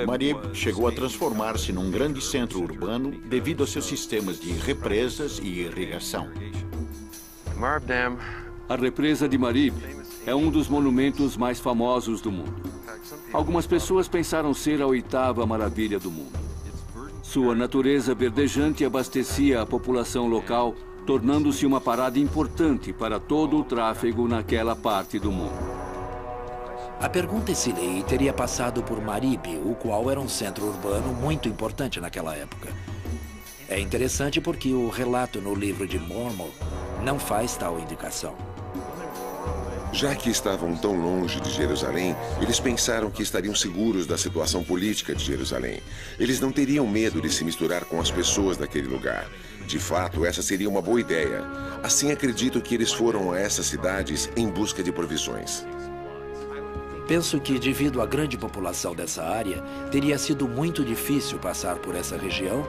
Marib chegou a transformar-se num grande centro urbano devido a seus sistemas de represas e irrigação. A represa de Marib é um dos monumentos mais famosos do mundo. Algumas pessoas pensaram ser a 8ª maravilha do mundo. Sua natureza verdejante abastecia a população local, tornando-se uma parada importante para todo o tráfego naquela parte do mundo. A pergunta é se Lehi teria passado por Marib, o qual era um centro urbano muito importante naquela época. É interessante porque o relato no livro de Mormon não faz tal indicação. Já que estavam tão longe de Jerusalém, eles pensaram que estariam seguros da situação política de Jerusalém. Eles não teriam medo de se misturar com as pessoas daquele lugar. De fato, essa seria uma boa ideia. Assim, acredito que eles foram a essas cidades em busca de provisões. Penso que, devido à grande população dessa área, teria sido muito difícil passar por essa região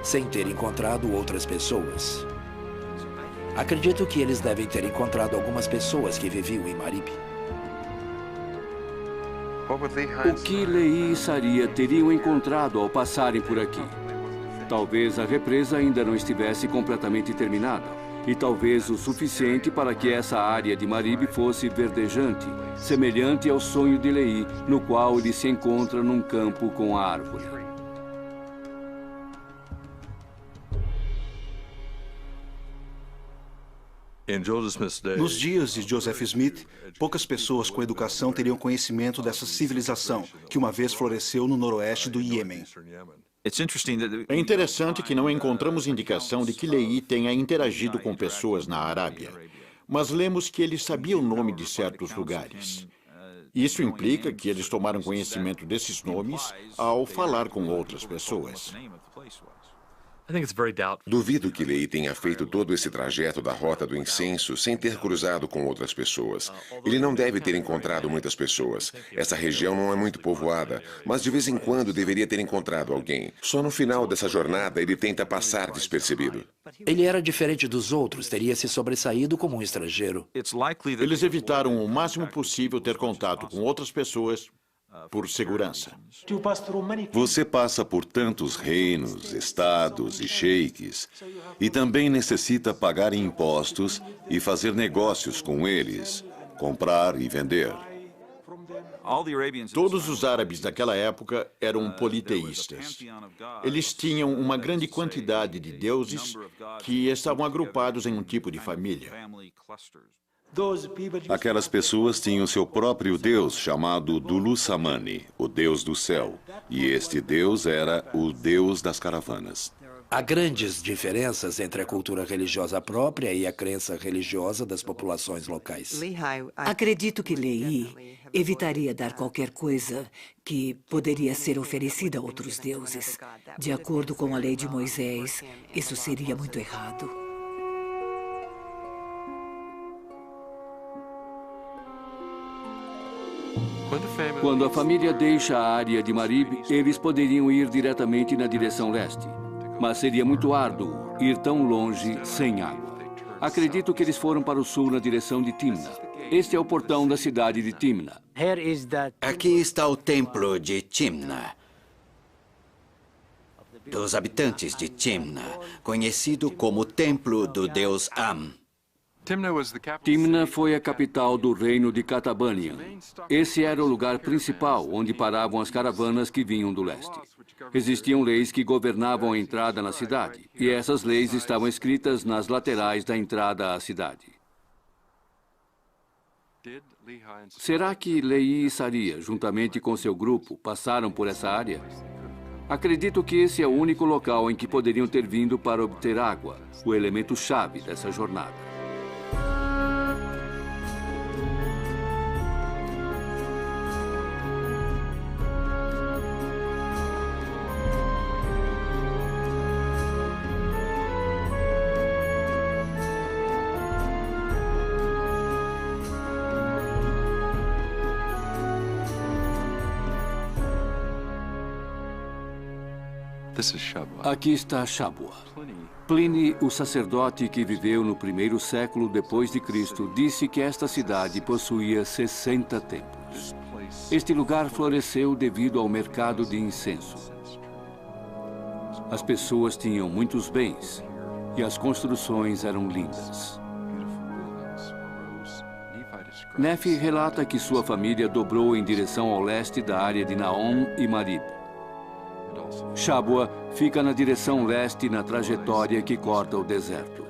sem ter encontrado outras pessoas. Acredito que eles devem ter encontrado algumas pessoas que viviam em Marib. O que Lehi e Saria teriam encontrado ao passarem por aqui? Talvez a represa ainda não estivesse completamente terminada. E talvez o suficiente para que essa área de Marib fosse verdejante, semelhante ao sonho de Lehi, no qual ele se encontra num campo com a árvore. Nos dias de Joseph Smith, poucas pessoas com educação teriam conhecimento dessa civilização que uma vez floresceu no noroeste do Iêmen. É interessante que não encontramos indicação de que Lehi tenha interagido com pessoas na Arábia, mas lemos que ele sabia o nome de certos lugares. Isso implica que eles tomaram conhecimento desses nomes ao falar com outras pessoas. Duvido que Lehi tenha feito todo esse trajeto da Rota do Incenso sem ter cruzado com outras pessoas. Ele não deve ter encontrado muitas pessoas. Essa região não é muito povoada, mas de vez em quando deveria ter encontrado alguém. Só no final dessa jornada ele tenta passar despercebido. Ele era diferente dos outros, teria se sobressaído como um estrangeiro. Eles evitaram o máximo possível ter contato com outras pessoas por segurança. Você passa por tantos reinos, estados e sheiks, e também necessita pagar impostos e fazer negócios com eles, comprar e vender. Todos os árabes daquela época eram politeístas. Eles tinham uma grande quantidade de deuses que estavam agrupados em um tipo de família. Aquelas pessoas tinham seu próprio deus chamado Dulu Samani, o deus do céu, e este deus era o deus das caravanas. Há grandes diferenças entre a cultura religiosa própria e a crença religiosa das populações locais. Acredito que Lehi evitaria dar qualquer coisa que poderia ser oferecida a outros deuses. De acordo com a lei de Moisés, isso seria muito errado. Quando a família deixa a área de Marib, eles poderiam ir diretamente na direção leste. Mas seria muito árduo ir tão longe sem água. Acredito que eles foram para o sul na direção de Timna. Este é o portão da cidade de Timna. Aqui está o templo de Timna, dos habitantes de Timna, conhecido como Templo do Deus Am. Timna foi a capital do reino de Catabanian. Esse era o lugar principal onde paravam as caravanas que vinham do leste. Existiam leis que governavam a entrada na cidade, e essas leis estavam escritas nas laterais da entrada à cidade. Será que Lehi e Saria, juntamente com seu grupo, passaram por essa área? Acredito que esse é o único local em que poderiam ter vindo para obter água, o elemento-chave dessa jornada. Aqui está Shabwa. Pliny, o sacerdote que viveu no 1º século depois de Cristo, disse que esta cidade possuía 60 templos. Este lugar floresceu devido ao mercado de incenso. As pessoas tinham muitos bens e as construções eram lindas. Nefi relata que sua família dobrou em direção ao leste da área de Naom e Marib. Shabwa fica na direção leste na trajetória que corta o deserto.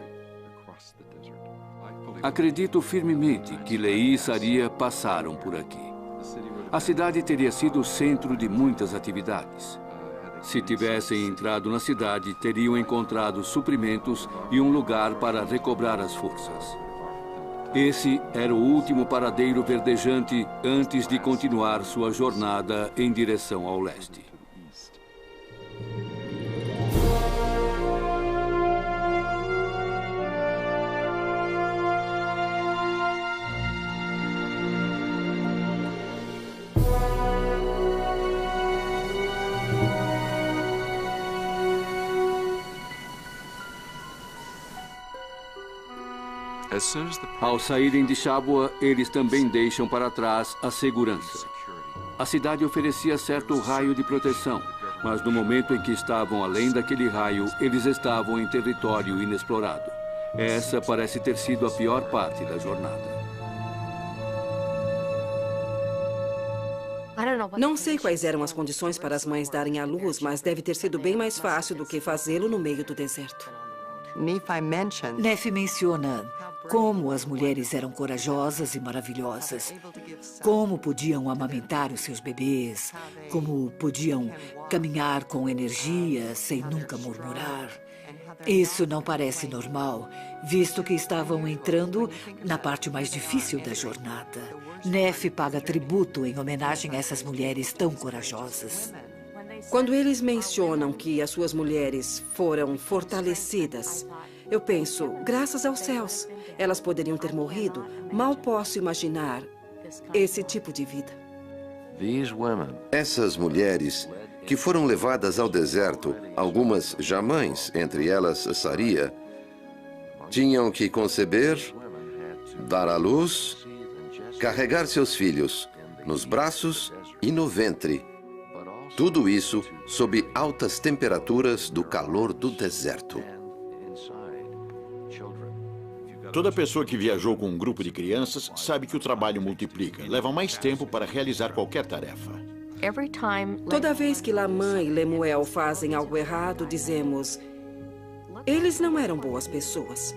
Acredito firmemente que Lehi e Saria passaram por aqui. A cidade teria sido o centro de muitas atividades. Se tivessem entrado na cidade, teriam encontrado suprimentos e um lugar para recobrar as forças. Esse era o último paradeiro verdejante antes de continuar sua jornada em direção ao leste. Ao saírem de Shabwa, eles também deixam para trás a segurança. A cidade oferecia certo raio de proteção, mas no momento em que estavam além daquele raio, eles estavam em território inexplorado. Essa parece ter sido a pior parte da jornada. Não sei quais eram as condições para as mães darem à luz, mas deve ter sido bem mais fácil do que fazê-lo no meio do deserto. Nefi menciona como as mulheres eram corajosas e maravilhosas, como podiam amamentar os seus bebês, como podiam caminhar com energia sem nunca murmurar. Isso não parece normal, visto que estavam entrando na parte mais difícil da jornada. Nefi paga tributo em homenagem a essas mulheres tão corajosas. Quando eles mencionam que as suas mulheres foram fortalecidas, eu penso, graças aos céus, elas poderiam ter morrido. Mal posso imaginar esse tipo de vida. Essas mulheres que foram levadas ao deserto, algumas já mães, entre elas Saria, tinham que conceber, dar à luz, carregar seus filhos nos braços e no ventre. Tudo isso sob altas temperaturas do calor do deserto. Toda pessoa que viajou com um grupo de crianças sabe que o trabalho multiplica. Leva mais tempo para realizar qualquer tarefa. Toda vez que Lamã e Lemuel fazem algo errado, dizemos, eles não eram boas pessoas.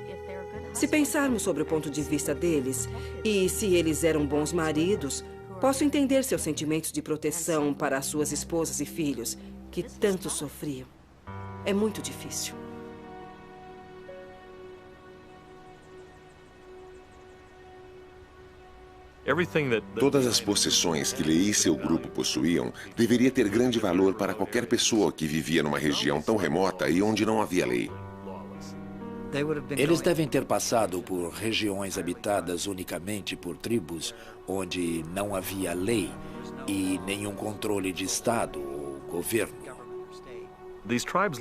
Se pensarmos sobre o ponto de vista deles, e se eles eram bons maridos, posso entender seus sentimentos de proteção para as suas esposas e filhos, que tanto sofriam. É muito difícil. Todas as possessões que Leí e seu grupo possuíam deveria ter grande valor para qualquer pessoa que vivia numa região tão remota e onde não havia lei. Eles devem ter passado por regiões habitadas unicamente por tribos onde não havia lei e nenhum controle de Estado ou governo.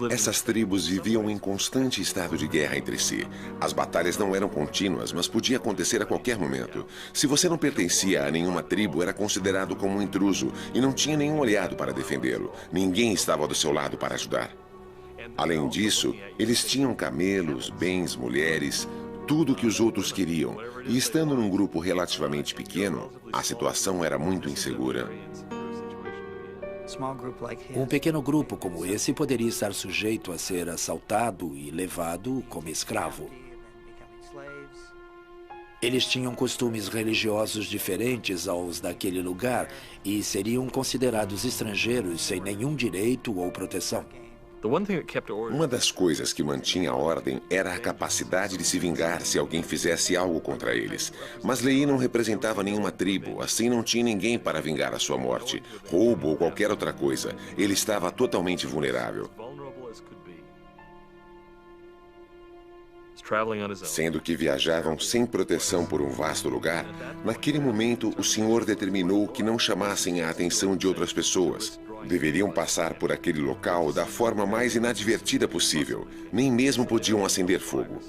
Essas tribos viviam em constante estado de guerra entre si. As batalhas não eram contínuas, mas podia acontecer a qualquer momento. Se você não pertencia a nenhuma tribo, era considerado como um intruso e não tinha nenhum aliado para defendê-lo. Ninguém estava do seu lado para ajudar. Além disso, eles tinham camelos, bens, mulheres, tudo o que os outros queriam. E estando num grupo relativamente pequeno, a situação era muito insegura. Um pequeno grupo como esse poderia estar sujeito a ser assaltado e levado como escravo. Eles tinham costumes religiosos diferentes aos daquele lugar e seriam considerados estrangeiros sem nenhum direito ou proteção. Uma das coisas que mantinha a ordem era a capacidade de se vingar se alguém fizesse algo contra eles. Mas Leí não representava nenhuma tribo, assim não tinha ninguém para vingar a sua morte, roubo ou qualquer outra coisa. Ele estava totalmente vulnerável. Sendo que viajavam sem proteção por um vasto lugar, naquele momento o Senhor determinou que não chamassem a atenção de outras pessoas. Deveriam passar por aquele local da forma mais inadvertida possível. Nem mesmo podiam acender fogo.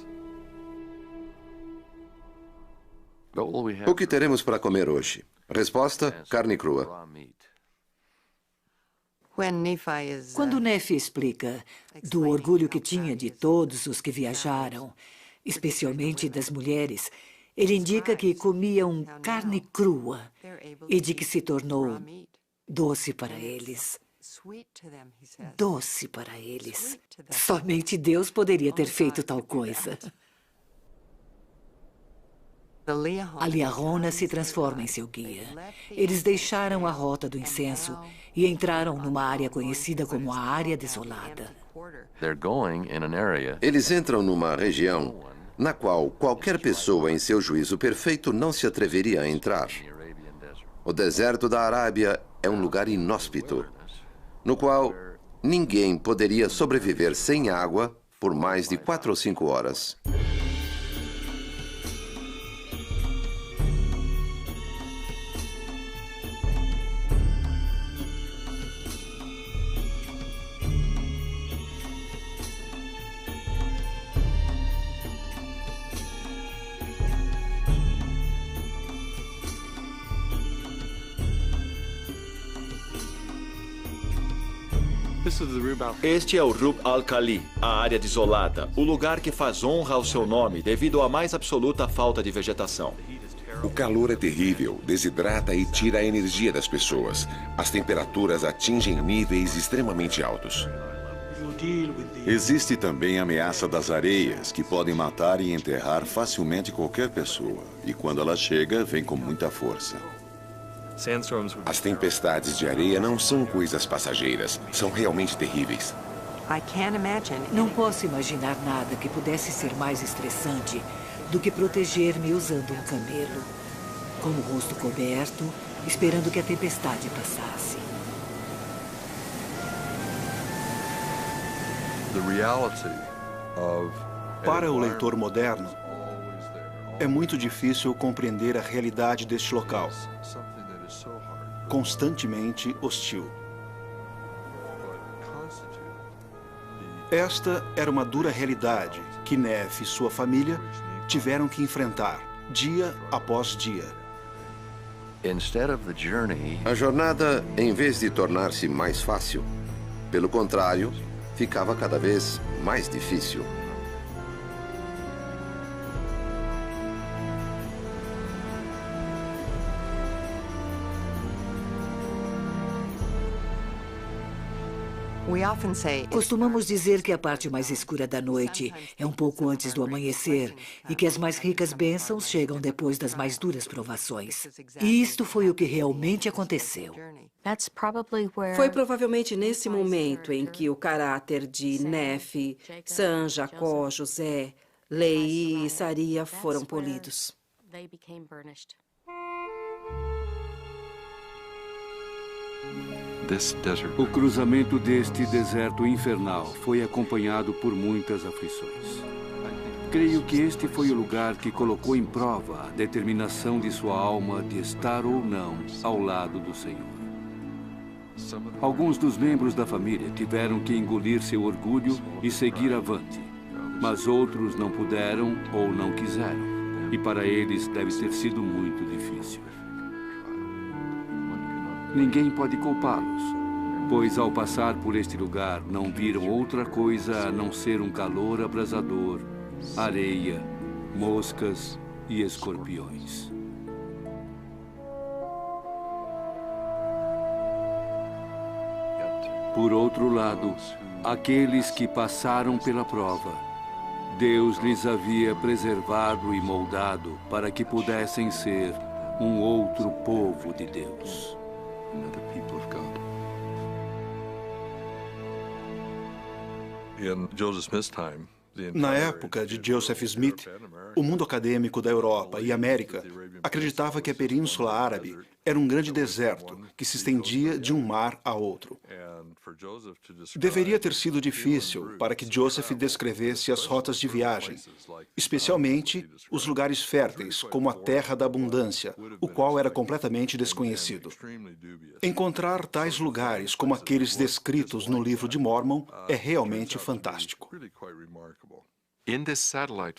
O que teremos para comer hoje? Resposta: carne crua. Quando Nefi explica do orgulho que tinha de todos os que viajaram, especialmente das mulheres, ele indica que comiam carne crua e de que se tornou doce para eles. Doce para eles. Somente Deus poderia ter feito tal coisa. A Liahona se transforma em seu guia. Eles deixaram a rota do incenso e entraram numa área conhecida como a Área Desolada. Eles entram numa região na qual qualquer pessoa em seu juízo perfeito não se atreveria a entrar. O deserto da Arábia é um lugar inóspito, no qual ninguém poderia sobreviver sem água por mais de 4 ou 5 horas. Este é o Rub al-Khali, a área desolada, o lugar que faz honra ao seu nome devido à mais absoluta falta de vegetação. O calor é terrível, desidrata e tira a energia das pessoas. As temperaturas atingem níveis extremamente altos. Existe também a ameaça das areias, que podem matar e enterrar facilmente qualquer pessoa. E quando ela chega, vem com muita força. As tempestades de areia não são coisas passageiras, são realmente terríveis. Não posso imaginar nada que pudesse ser mais estressante do que proteger-me usando um camelo, com o rosto coberto, esperando que a tempestade passasse. Para o leitor moderno, é muito difícil compreender a realidade deste local, constantemente hostil. Esta era uma dura realidade que Neff e sua família tiveram que enfrentar, dia após dia. A jornada, em vez de tornar-se mais fácil, pelo contrário, ficava cada vez mais difícil. Costumamos dizer que a parte mais escura da noite é um pouco antes do amanhecer e que as mais ricas bênçãos chegam depois das mais duras provações. E isto foi o que realmente aconteceu. Foi provavelmente nesse momento em que o caráter de Neff, Sam, Jacó, José, Leí e Saria foram polidos. O cruzamento deste deserto infernal foi acompanhado por muitas aflições. Creio que este foi o lugar que colocou em prova a determinação de sua alma de estar ou não ao lado do Senhor. Alguns dos membros da família tiveram que engolir seu orgulho e seguir avante, mas outros não puderam ou não quiseram, e para eles deve ter sido muito difícil. Ninguém pode culpá-los, pois ao passar por este lugar não viram outra coisa a não ser um calor abrasador, areia, moscas e escorpiões. Por outro lado, aqueles que passaram pela prova, Deus lhes havia preservado e moldado para que pudessem ser um outro povo de Deus. Na época de Joseph Smith, o mundo acadêmico da Europa e América acreditava que a Península Árabe era um grande deserto que se estendia de um mar a outro. Deveria ter sido difícil para que Joseph descrevesse as rotas de viagem, especialmente os lugares férteis, como a Terra da Abundância, o qual era completamente desconhecido. Encontrar tais lugares como aqueles descritos no livro de Mormon é realmente fantástico.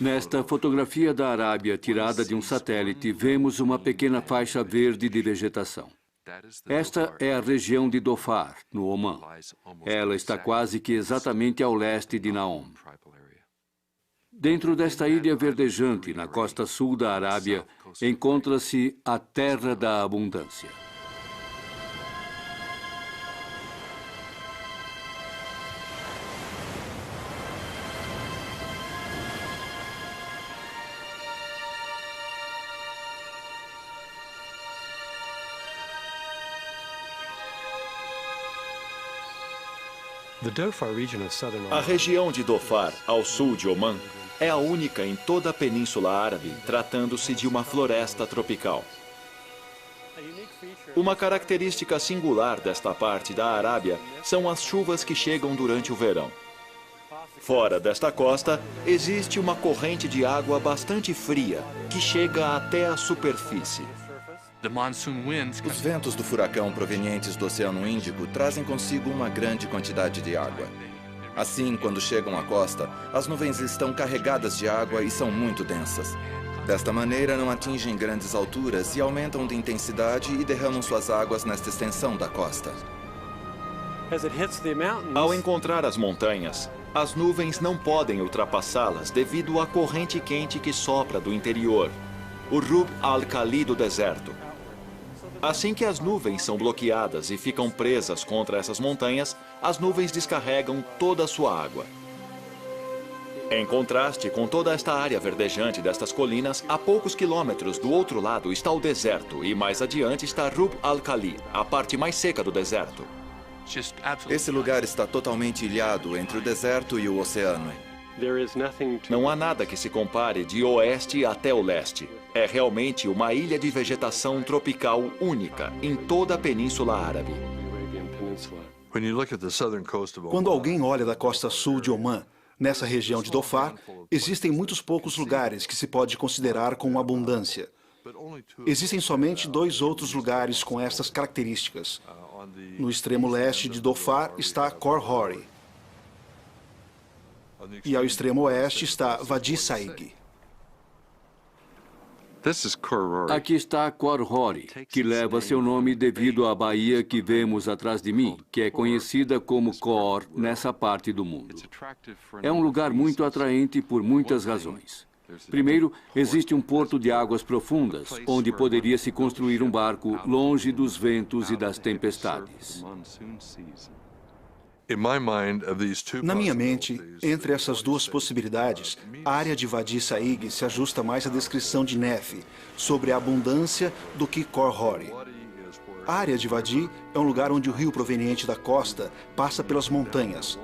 Nesta fotografia da Arábia, tirada de um satélite, vemos uma pequena faixa verde de vegetação. Esta é a região de Dhofar, no Omã. Ela está quase que exatamente ao leste de Naom. Dentro desta ilha verdejante, na costa sul da Arábia, encontra-se a Terra da Abundância. A região de Dhofar, ao sul de Omã, é a única em toda a Península Árabe, tratando-se de uma floresta tropical. Uma característica singular desta parte da Arábia são as chuvas que chegam durante o verão. Fora desta costa, existe uma corrente de água bastante fria, que chega até a superfície. Os ventos do furacão provenientes do Oceano Índico trazem consigo uma grande quantidade de água. Assim, quando chegam à costa, as nuvens estão carregadas de água e são muito densas. Desta maneira, não atingem grandes alturas e aumentam de intensidade e derramam suas águas nesta extensão da costa. Ao encontrar as montanhas, as nuvens não podem ultrapassá-las devido à corrente quente que sopra do interior, o Rub al-Khali do deserto. Assim que as nuvens são bloqueadas e ficam presas contra essas montanhas, as nuvens descarregam toda a sua água. Em contraste com toda esta área verdejante destas colinas, a poucos quilômetros do outro lado está o deserto e mais adiante está Rub al-Khali, a parte mais seca do deserto. Esse lugar está totalmente ilhado entre o deserto e o oceano. Não há nada que se compare de oeste até o leste. É realmente uma ilha de vegetação tropical única em toda a Península Árabe. Quando alguém olha da costa sul de Omã, nessa região de Dhofar, existem muitos poucos lugares que se pode considerar com abundância. Existem somente 2 outros lugares com essas características. No extremo leste de Dhofar está Khor Hori. E ao extremo oeste está Wadi Saig. Aqui está Khor Hori, que leva seu nome devido à baía que vemos atrás de mim, que é conhecida como Khor nessa parte do mundo. É um lugar muito atraente por muitas razões. Primeiro, existe um porto de águas profundas, onde poderia se construir um barco longe dos ventos e das tempestades. Na minha mente, entre essas 2 possibilidades, a área de Wadi Saig se ajusta mais à descrição de Nefi sobre a abundância do que Khor Hori. A área de Wadi é um lugar onde o rio proveniente da costa passa pelas montanhas.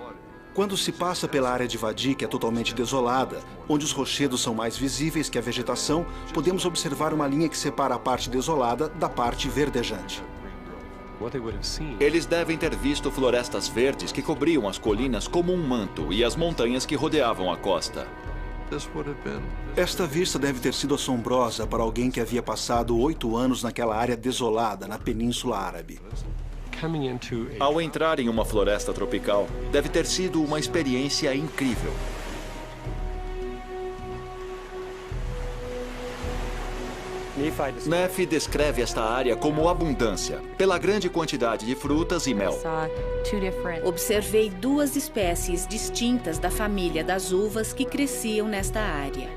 Quando se passa pela área de Wadi, que é totalmente desolada, onde os rochedos são mais visíveis que a vegetação, podemos observar uma linha que separa a parte desolada da parte verdejante. Eles devem ter visto florestas verdes que cobriam as colinas como um manto e as montanhas que rodeavam a costa. Esta vista deve ter sido assombrosa para alguém que havia passado 8 anos naquela área desolada na Península Árabe. Ao entrar em uma floresta tropical, deve ter sido uma experiência incrível. Nefi descreve esta área como abundância, pela grande quantidade de frutas e mel. Observei 2 espécies distintas da família das uvas que cresciam nesta área.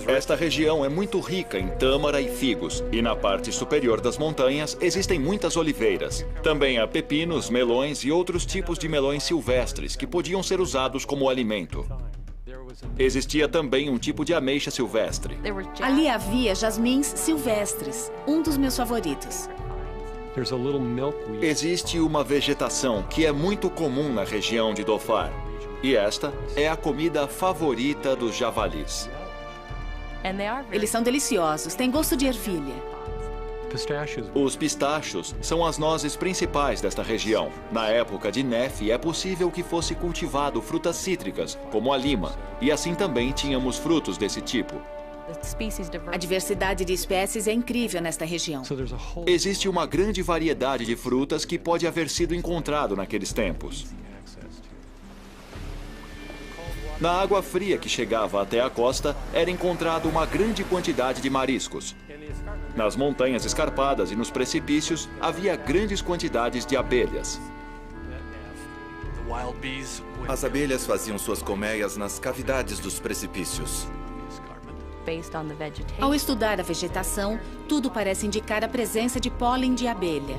Esta região é muito rica em tâmara e figos, e na parte superior das montanhas existem muitas oliveiras. Também há pepinos, melões e outros tipos de melões silvestres que podiam ser usados como alimento. Existia também um tipo de ameixa silvestre. Ali havia jasmins silvestres, um dos meus favoritos. Existe uma vegetação que é muito comum na região de Dhofar, e esta é a comida favorita dos javalis. Eles são deliciosos, têm gosto de ervilha. Os pistachos são as nozes principais desta região. Na época de Nefi, é possível que fosse cultivado frutas cítricas, como a lima, e assim também tínhamos frutos desse tipo. A diversidade de espécies é incrível nesta região. Existe uma grande variedade de frutas que pode haver sido encontrado naqueles tempos. Na água fria que chegava até a costa, era encontrada uma grande quantidade de mariscos. Nas montanhas escarpadas e nos precipícios, havia grandes quantidades de abelhas. As abelhas faziam suas colmeias nas cavidades dos precipícios. Ao estudar a vegetação, tudo parece indicar a presença de pólen de abelha.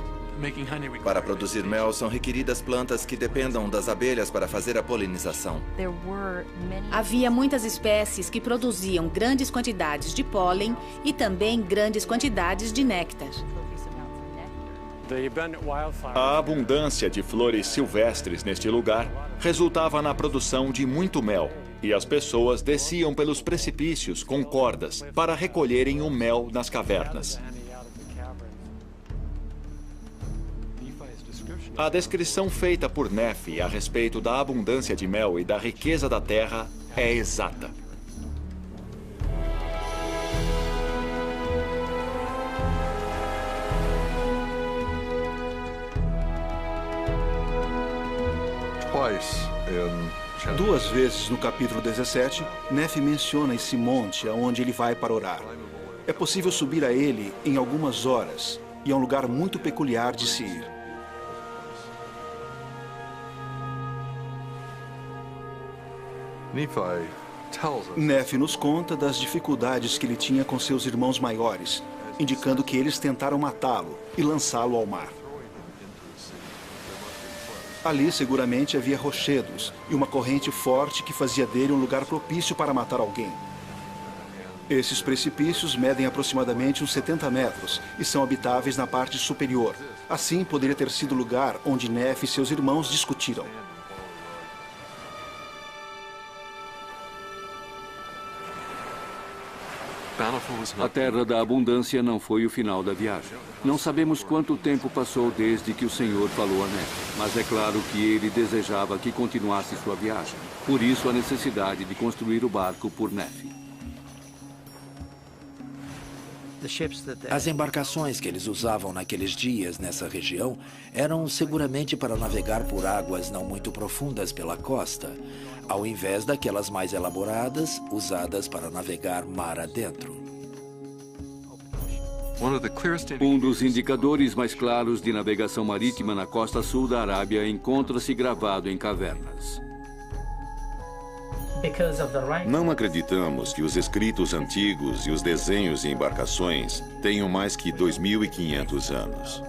Para produzir mel, são requeridas plantas que dependam das abelhas para fazer a polinização. Havia muitas espécies que produziam grandes quantidades de pólen e também grandes quantidades de néctar. A abundância de flores silvestres neste lugar resultava na produção de muito mel, e as pessoas desciam pelos precipícios com cordas para recolherem o mel nas cavernas. A descrição feita por Nefi a respeito da abundância de mel e da riqueza da terra é exata. Duas vezes no capítulo 17, Nefi menciona esse monte aonde ele vai para orar. É possível subir a ele em algumas horas. e é um lugar muito peculiar de se ir. Nefe nos conta das dificuldades que ele tinha com seus irmãos maiores, indicando que eles tentaram matá-lo e lançá-lo ao mar. Ali, seguramente, havia rochedos e uma corrente forte que fazia dele um lugar propício para matar alguém. Esses precipícios medem aproximadamente uns 70 metros e são habitáveis na parte superior. Assim, poderia ter sido o lugar onde Nefe e seus irmãos discutiram. A Terra da Abundância não foi o final da viagem. Não sabemos quanto tempo passou desde que o Senhor falou a Nefe, mas é claro que ele desejava que continuasse sua viagem. Por isso, a necessidade de construir o barco por Nefe. As embarcações que eles usavam naqueles dias nessa região eram seguramente para navegar por águas não muito profundas pela costa, ao invés daquelas mais elaboradas, usadas para navegar mar adentro. Um dos indicadores mais claros de navegação marítima na costa sul da Arábia encontra-se gravado em cavernas. Não acreditamos que os escritos antigos e os desenhos de embarcações tenham mais que 2.500 anos.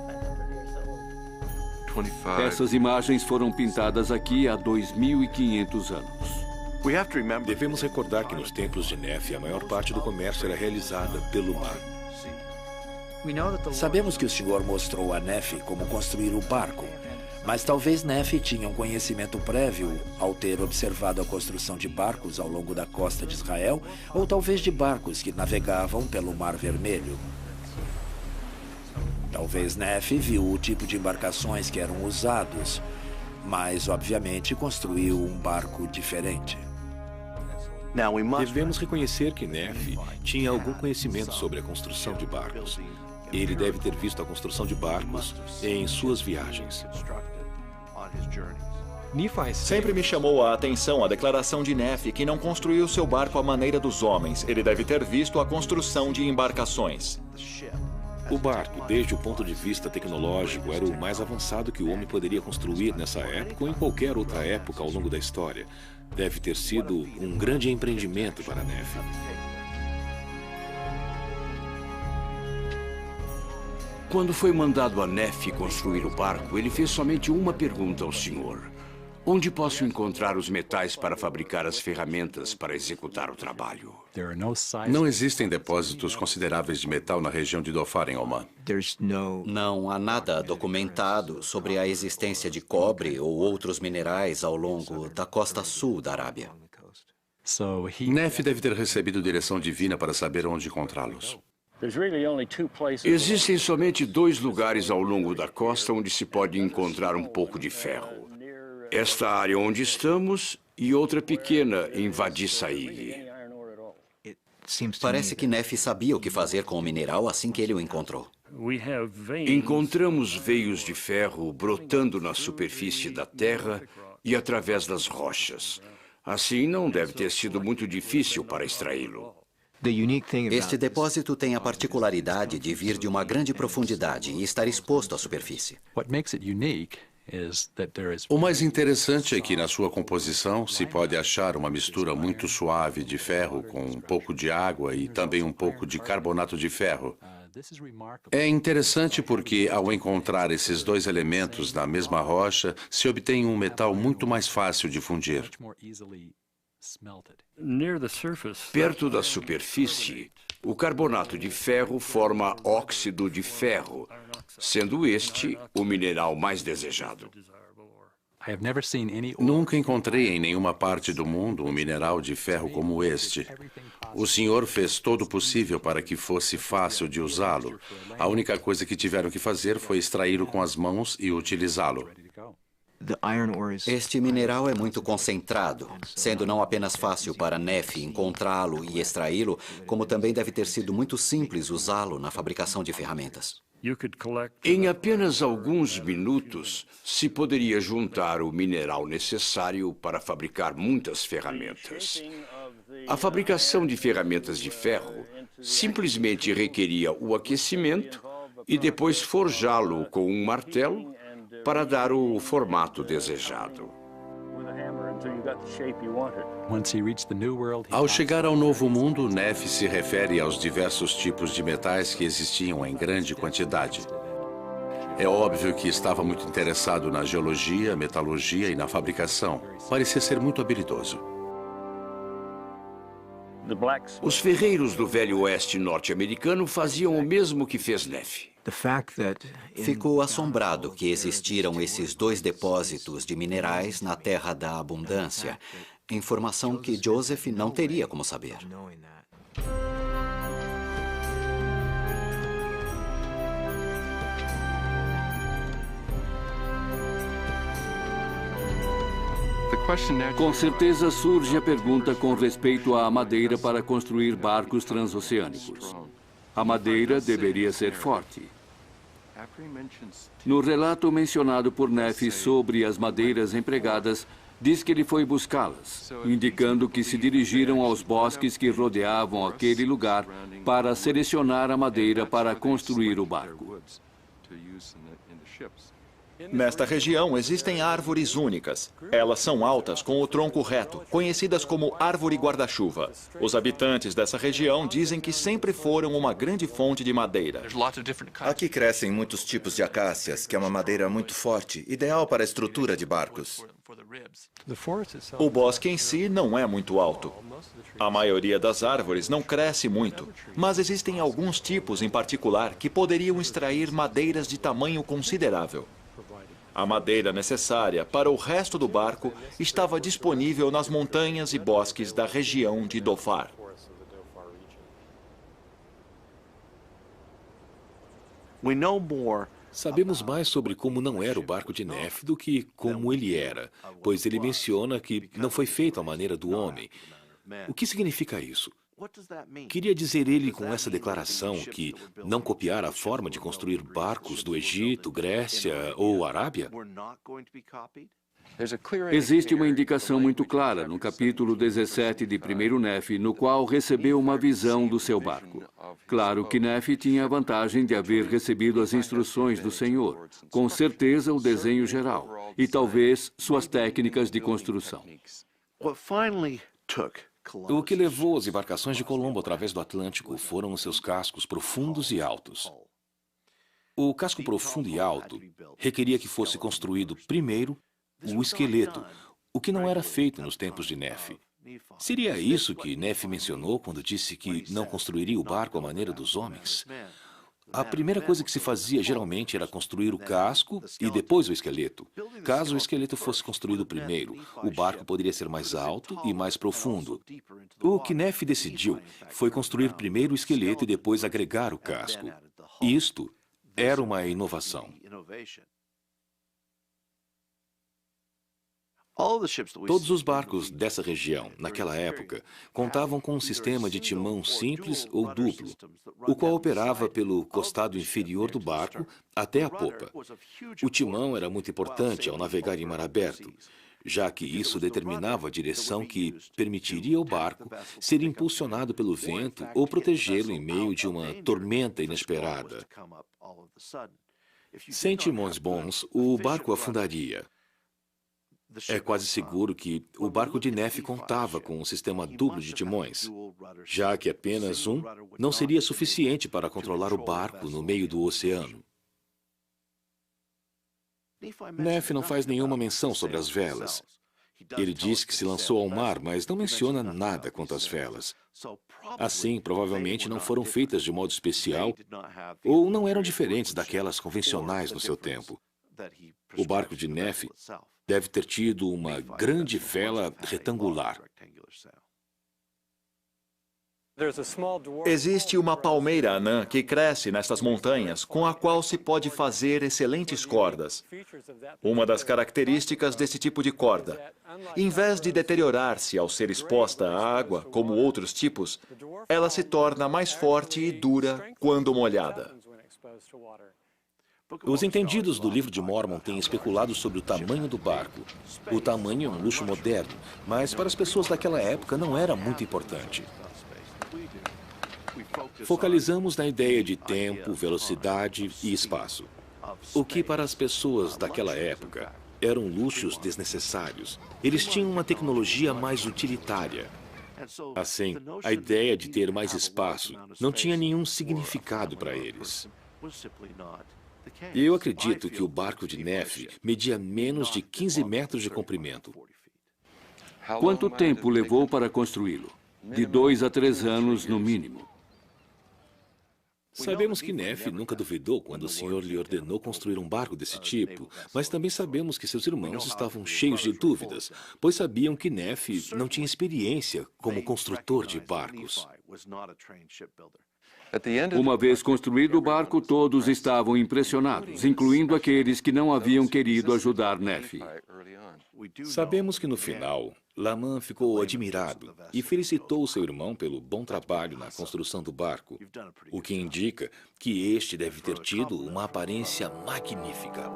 Essas imagens foram pintadas aqui há 2.500 anos. Devemos recordar que nos templos de Nefe, a maior parte do comércio era realizada pelo mar. Sabemos que o Senhor mostrou a Nefe como construir o barco, mas talvez Nefe tinha um conhecimento prévio ao ter observado a construção de barcos ao longo da costa de Israel, ou talvez de barcos que navegavam pelo Mar Vermelho. Talvez Nefe viu o tipo de embarcações que eram usados, mas obviamente construiu um barco diferente. Devemos reconhecer que Nefe tinha algum conhecimento sobre a construção de barcos. Ele deve ter visto a construção de barcos em suas viagens. Sempre me chamou a atenção a declaração de Nefe que não construiu seu barco à maneira dos homens. Ele deve ter visto a construção de embarcações. O barco, desde o ponto de vista tecnológico, era o mais avançado que o homem poderia construir nessa época ou em qualquer outra época ao longo da história. Deve ter sido um grande empreendimento para Nefe. Quando foi mandado a Nefe construir o barco, ele fez somente uma pergunta ao Senhor. Onde posso encontrar os metais para fabricar as ferramentas para executar o trabalho? Não existem depósitos consideráveis de metal na região de Dhofar, em Oman. Não há nada documentado sobre a existência de cobre ou outros minerais ao longo da costa sul da Arábia. Nefe deve ter recebido direção divina para saber onde encontrá-los. Existem somente 2 lugares ao longo da costa onde se pode encontrar um pouco de ferro. Esta área onde estamos e outra pequena em Wadi Saig. Parece que Nefe sabia o que fazer com o mineral assim que ele o encontrou. Encontramos veios de ferro brotando na superfície da terra e através das rochas. Assim, não deve ter sido muito difícil para extraí-lo. Este depósito tem a particularidade de vir de uma grande profundidade e estar exposto à superfície. O mais interessante é que na sua composição se pode achar uma mistura muito suave de ferro com um pouco de água e também um pouco de carbonato de ferro. É interessante porque, ao encontrar esses 2 elementos na mesma rocha, se obtém um metal muito mais fácil de fundir. Perto da superfície, o carbonato de ferro forma óxido de ferro, sendo este o mineral mais desejado. Nunca encontrei em nenhuma parte do mundo um mineral de ferro como este. O Senhor fez todo o possível para que fosse fácil de usá-lo. A única coisa que tiveram que fazer foi extraí-lo com as mãos e utilizá-lo. Este mineral é muito concentrado, sendo não apenas fácil para Nefe encontrá-lo e extraí-lo, como também deve ter sido muito simples usá-lo na fabricação de ferramentas. Em apenas alguns minutos, se poderia juntar o mineral necessário para fabricar muitas ferramentas. A fabricação de ferramentas de ferro simplesmente requeria o aquecimento e depois forjá-lo com um martelo para dar o formato desejado. Ao chegar ao Novo Mundo, Neff se refere aos diversos tipos de metais que existiam em grande quantidade. É óbvio que estava muito interessado na geologia, metalurgia e na fabricação. Parecia ser muito habilidoso. Os ferreiros do Velho Oeste norte-americano faziam o mesmo que fez Neff. Ficou assombrado que existiram esses dois depósitos de minerais na Terra da Abundância, informação que Joseph não teria como saber. Com certeza surge a pergunta com respeito à madeira para construir barcos transoceânicos. A madeira deveria ser forte. No relato mencionado por Neff sobre as madeiras empregadas, diz que ele foi buscá-las, indicando que se dirigiram aos bosques que rodeavam aquele lugar para selecionar a madeira para construir o barco. Nesta região existem árvores únicas. Elas são altas, com o tronco reto, conhecidas como árvore guarda-chuva. Os habitantes dessa região dizem que sempre foram uma grande fonte de madeira. Aqui crescem muitos tipos de acácias, que é uma madeira muito forte, ideal para a estrutura de barcos. O bosque em si não é muito alto. A maioria das árvores não cresce muito, mas existem alguns tipos em particular que poderiam extrair madeiras de tamanho considerável. A madeira necessária para o resto do barco estava disponível nas montanhas e bosques da região de Dhofar. Sabemos mais sobre como não era o barco de Neff do que como ele era, pois ele menciona que não foi feito à maneira do homem. O que significa isso? Queria dizer ele com essa declaração que não copiar a forma de construir barcos do Egito, Grécia ou Arábia? Existe uma indicação muito clara no capítulo 17 de 1º Neff, no qual recebeu uma visão do seu barco. Claro que Neff tinha a vantagem de haver recebido as instruções do Senhor, com certeza o desenho geral, e talvez suas técnicas de construção. O que levou as embarcações de Colombo através do Atlântico foram os seus cascos profundos e altos. O casco profundo e alto requeria que fosse construído primeiro o esqueleto, o que não era feito nos tempos de Neff. Seria isso que Neff mencionou quando disse que não construiria o barco à maneira dos homens? A primeira coisa que se fazia geralmente era construir o casco e depois o esqueleto. Caso o esqueleto fosse construído primeiro, o barco poderia ser mais alto e mais profundo. O que Neff decidiu foi construir primeiro o esqueleto e depois agregar o casco. Isto era uma inovação. Todos os barcos dessa região, naquela época, contavam com um sistema de timão simples ou duplo, o qual operava pelo costado inferior do barco até a popa. O timão era muito importante ao navegar em mar aberto, já que isso determinava a direção que permitiria ao barco ser impulsionado pelo vento ou protegê-lo em meio de uma tormenta inesperada. Sem timões bons, o barco afundaria. É quase seguro que o barco de Neff contava com um sistema duplo de timões, já que apenas um não seria suficiente para controlar o barco no meio do oceano. Neff não faz nenhuma menção sobre as velas. Ele diz que se lançou ao mar, mas não menciona nada quanto às velas. Assim, provavelmente não foram feitas de modo especial ou não eram diferentes daquelas convencionais no seu tempo. O barco de Neff deve ter tido uma grande vela retangular. Existe uma palmeira anã que cresce nestas montanhas, com a qual se pode fazer excelentes cordas. Uma das características desse tipo de corda, em vez de deteriorar-se ao ser exposta à água, como outros tipos, ela se torna mais forte e dura quando molhada. Os entendidos do livro de Mormon têm especulado sobre o tamanho do barco. O tamanho é um luxo moderno, mas para as pessoas daquela época não era muito importante. Focalizamos na ideia de tempo, velocidade e espaço. O que para as pessoas daquela época eram luxos desnecessários. Eles tinham uma tecnologia mais utilitária. Assim, a ideia de ter mais espaço não tinha nenhum significado para eles. E eu acredito que o barco de Neff media menos de 15 metros de comprimento. Quanto tempo levou para construí-lo? De 2 a 3 anos, no mínimo. Sabemos que Neff nunca duvidou quando o Senhor lhe ordenou construir um barco desse tipo, mas também sabemos que seus irmãos estavam cheios de dúvidas, pois sabiam que Neff não tinha experiência como construtor de barcos. Uma vez construído o barco, todos estavam impressionados, incluindo aqueles que não haviam querido ajudar Neff. Sabemos que no final, Laman ficou admirado e felicitou seu irmão pelo bom trabalho na construção do barco, o que indica que este deve ter tido uma aparência magnífica.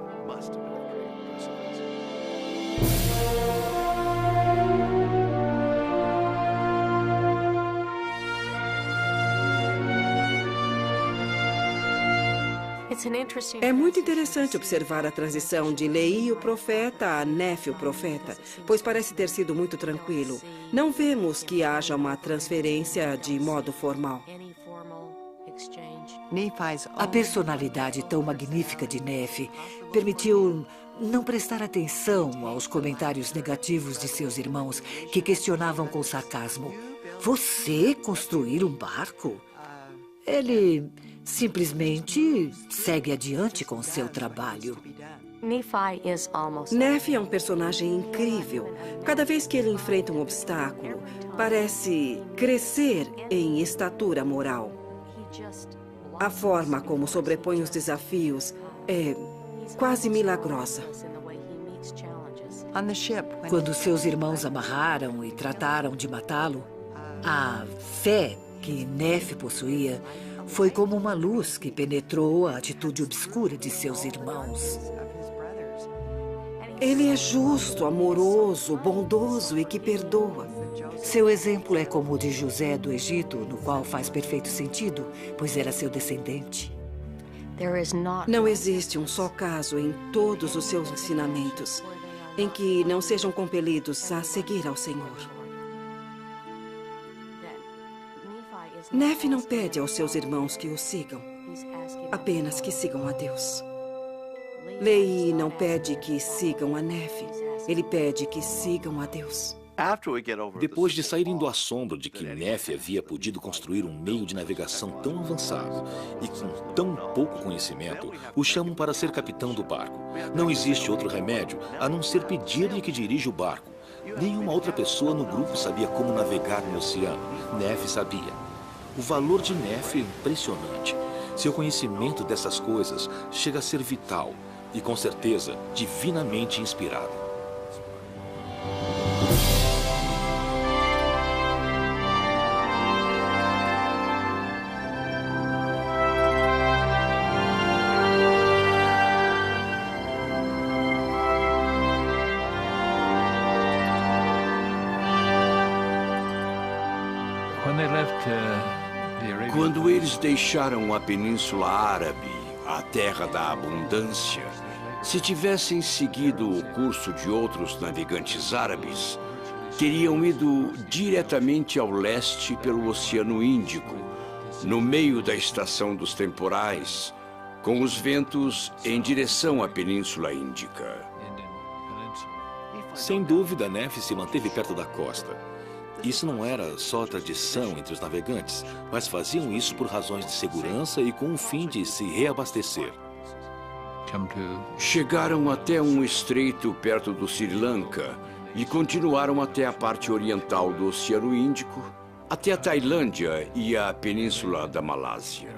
É muito interessante observar a transição de Lehi, o profeta, a Nefe, o profeta, pois parece ter sido muito tranquilo. Não vemos que haja uma transferência de modo formal. A personalidade tão magnífica de Nefe permitiu não prestar atenção aos comentários negativos de seus irmãos, que questionavam com sarcasmo: "Você construir um barco?" Ele simplesmente segue adiante com seu trabalho. Nefe é um personagem incrível. Cada vez que ele enfrenta um obstáculo, parece crescer em estatura moral. A forma como sobrepõe os desafios é quase milagrosa. Quando seus irmãos amarraram e trataram de matá-lo, a fé que Nefe possuía foi como uma luz que penetrou a atitude obscura de seus irmãos. Ele é justo, amoroso, bondoso e que perdoa. Seu exemplo é como o de José do Egito, no qual faz perfeito sentido, pois era seu descendente. Não existe um só caso em todos os seus ensinamentos em que não sejam compelidos a seguir ao Senhor. Nefe não pede aos seus irmãos que o sigam, apenas que sigam a Deus. Lehi não pede que sigam a Nefe, ele pede que sigam a Deus. Depois de saírem do assombro de que Nefe havia podido construir um meio de navegação tão avançado e com tão pouco conhecimento, o chamam para ser capitão do barco. Não existe outro remédio a não ser pedir-lhe que dirija o barco. Nenhuma outra pessoa no grupo sabia como navegar no oceano. Nefe sabia. O valor de Nefe é impressionante. Seu conhecimento dessas coisas chega a ser vital e, com certeza, divinamente inspirado. Quando eles deixaram a Península Árabe, a terra da abundância, se tivessem seguido o curso de outros navegantes árabes, teriam ido diretamente ao leste pelo Oceano Índico, no meio da estação dos temporais, com os ventos em direção à Península Índica. Sem dúvida, Nefe se manteve perto da costa. Isso não era só tradição entre os navegantes, mas faziam isso por razões de segurança e com o fim de se reabastecer. Chegaram até um estreito perto do Sri Lanka e continuaram até a parte oriental do Oceano Índico, até a Tailândia e a Península da Malásia.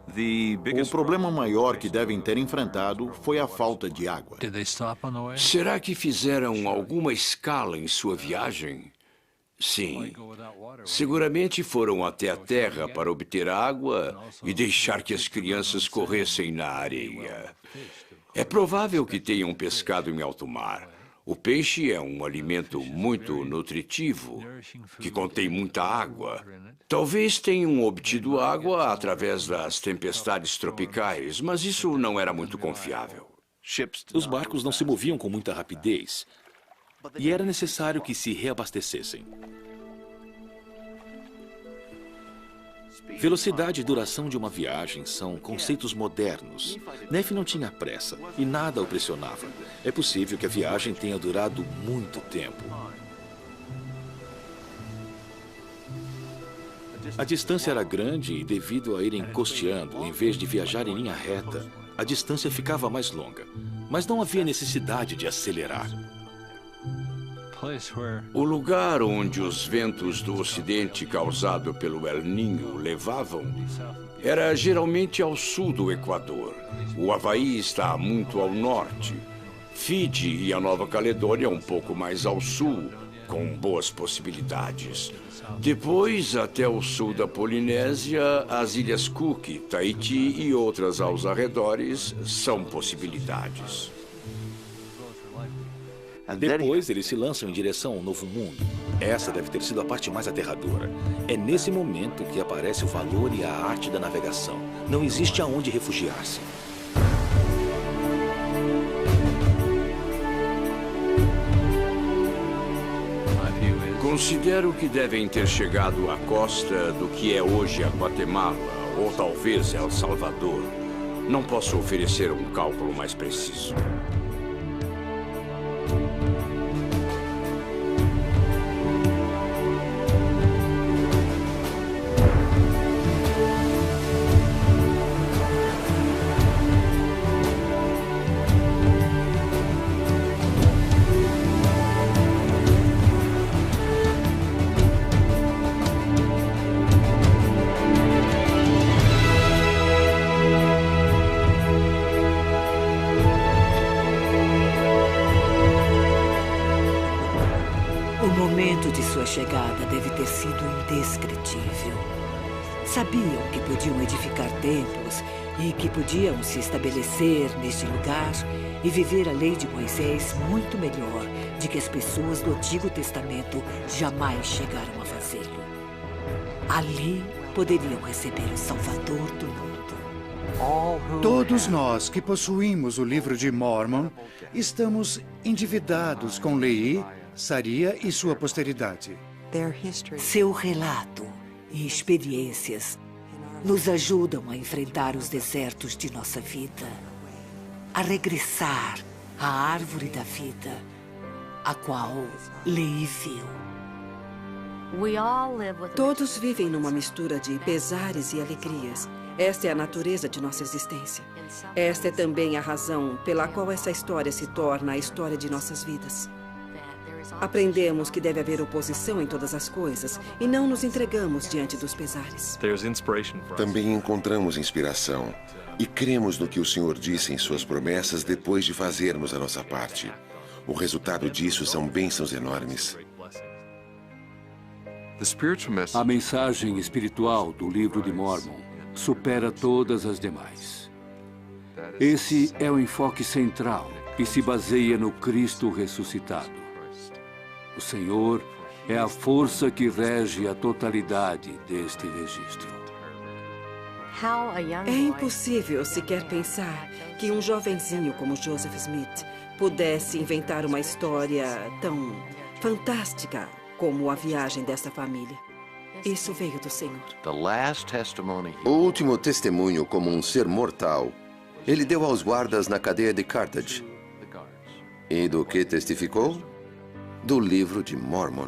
O problema maior que devem ter enfrentado foi a falta de água. Será que fizeram alguma escala em sua viagem? Sim. Seguramente foram até a terra para obter água e deixar que as crianças corressem na areia. É provável que tenham pescado em alto mar, O peixe é um alimento muito nutritivo, que contém muita água. Talvez tenham obtido água através das tempestades tropicais, mas isso não era muito confiável. Os barcos não se moviam com muita rapidez e era necessário que se reabastecessem. Velocidade e duração de uma viagem são conceitos modernos. Neff não tinha pressa e nada o pressionava. É possível que a viagem tenha durado muito tempo. A distância era grande e, devido a irem costeando, em vez de viajar em linha reta, a distância ficava mais longa. Mas não havia necessidade de acelerar. O lugar onde os ventos do ocidente causado pelo El Niño levavam era geralmente ao sul do Equador. O Havaí está muito ao norte. Fiji e a Nova Caledônia um pouco mais ao sul, com boas possibilidades. Depois, até o sul da Polinésia, as Ilhas Cook, Tahiti e outras aos arredores são possibilidades. Depois, eles se lançam em direção ao Novo Mundo. Essa deve ter sido a parte mais aterradora. É nesse momento que aparece o valor e a arte da navegação. Não existe aonde refugiar-se. Considero que devem ter chegado à costa do que é hoje a Guatemala, ou talvez El Salvador. Não posso oferecer um cálculo mais preciso. Chegada deve ter sido indescritível. Sabiam que podiam edificar templos e que podiam se estabelecer neste lugar e viver a lei de Moisés muito melhor do que as pessoas do Antigo Testamento jamais chegaram a fazê-lo. Ali poderiam receber o Salvador do mundo. Todos nós que possuímos o livro de Mormon estamos endividados com Lehi, Saria e sua posteridade. Seu relato e experiências nos ajudam a enfrentar os desertos de nossa vida, a regressar à árvore da vida, a qual Lehi viu. Todos vivem numa mistura de pesares e alegrias. Esta é a natureza de nossa existência. Esta é também a razão pela qual essa história se torna a história de nossas vidas. Aprendemos que deve haver oposição em todas as coisas e não nos entregamos diante dos pesares. Também encontramos inspiração e cremos no que o Senhor disse em suas promessas depois de fazermos a nossa parte. O resultado disso são bênçãos enormes. A mensagem espiritual do livro de Mormon supera todas as demais. Esse é o enfoque central e se baseia no Cristo ressuscitado. O Senhor é a força que rege a totalidade deste registro. É impossível sequer pensar que um jovenzinho como Joseph Smith pudesse inventar uma história tão fantástica como a viagem desta família. Isso veio do Senhor. O último testemunho como um ser mortal, ele deu aos guardas na cadeia de Carthage. E do que testificou? Do livro de Mormon.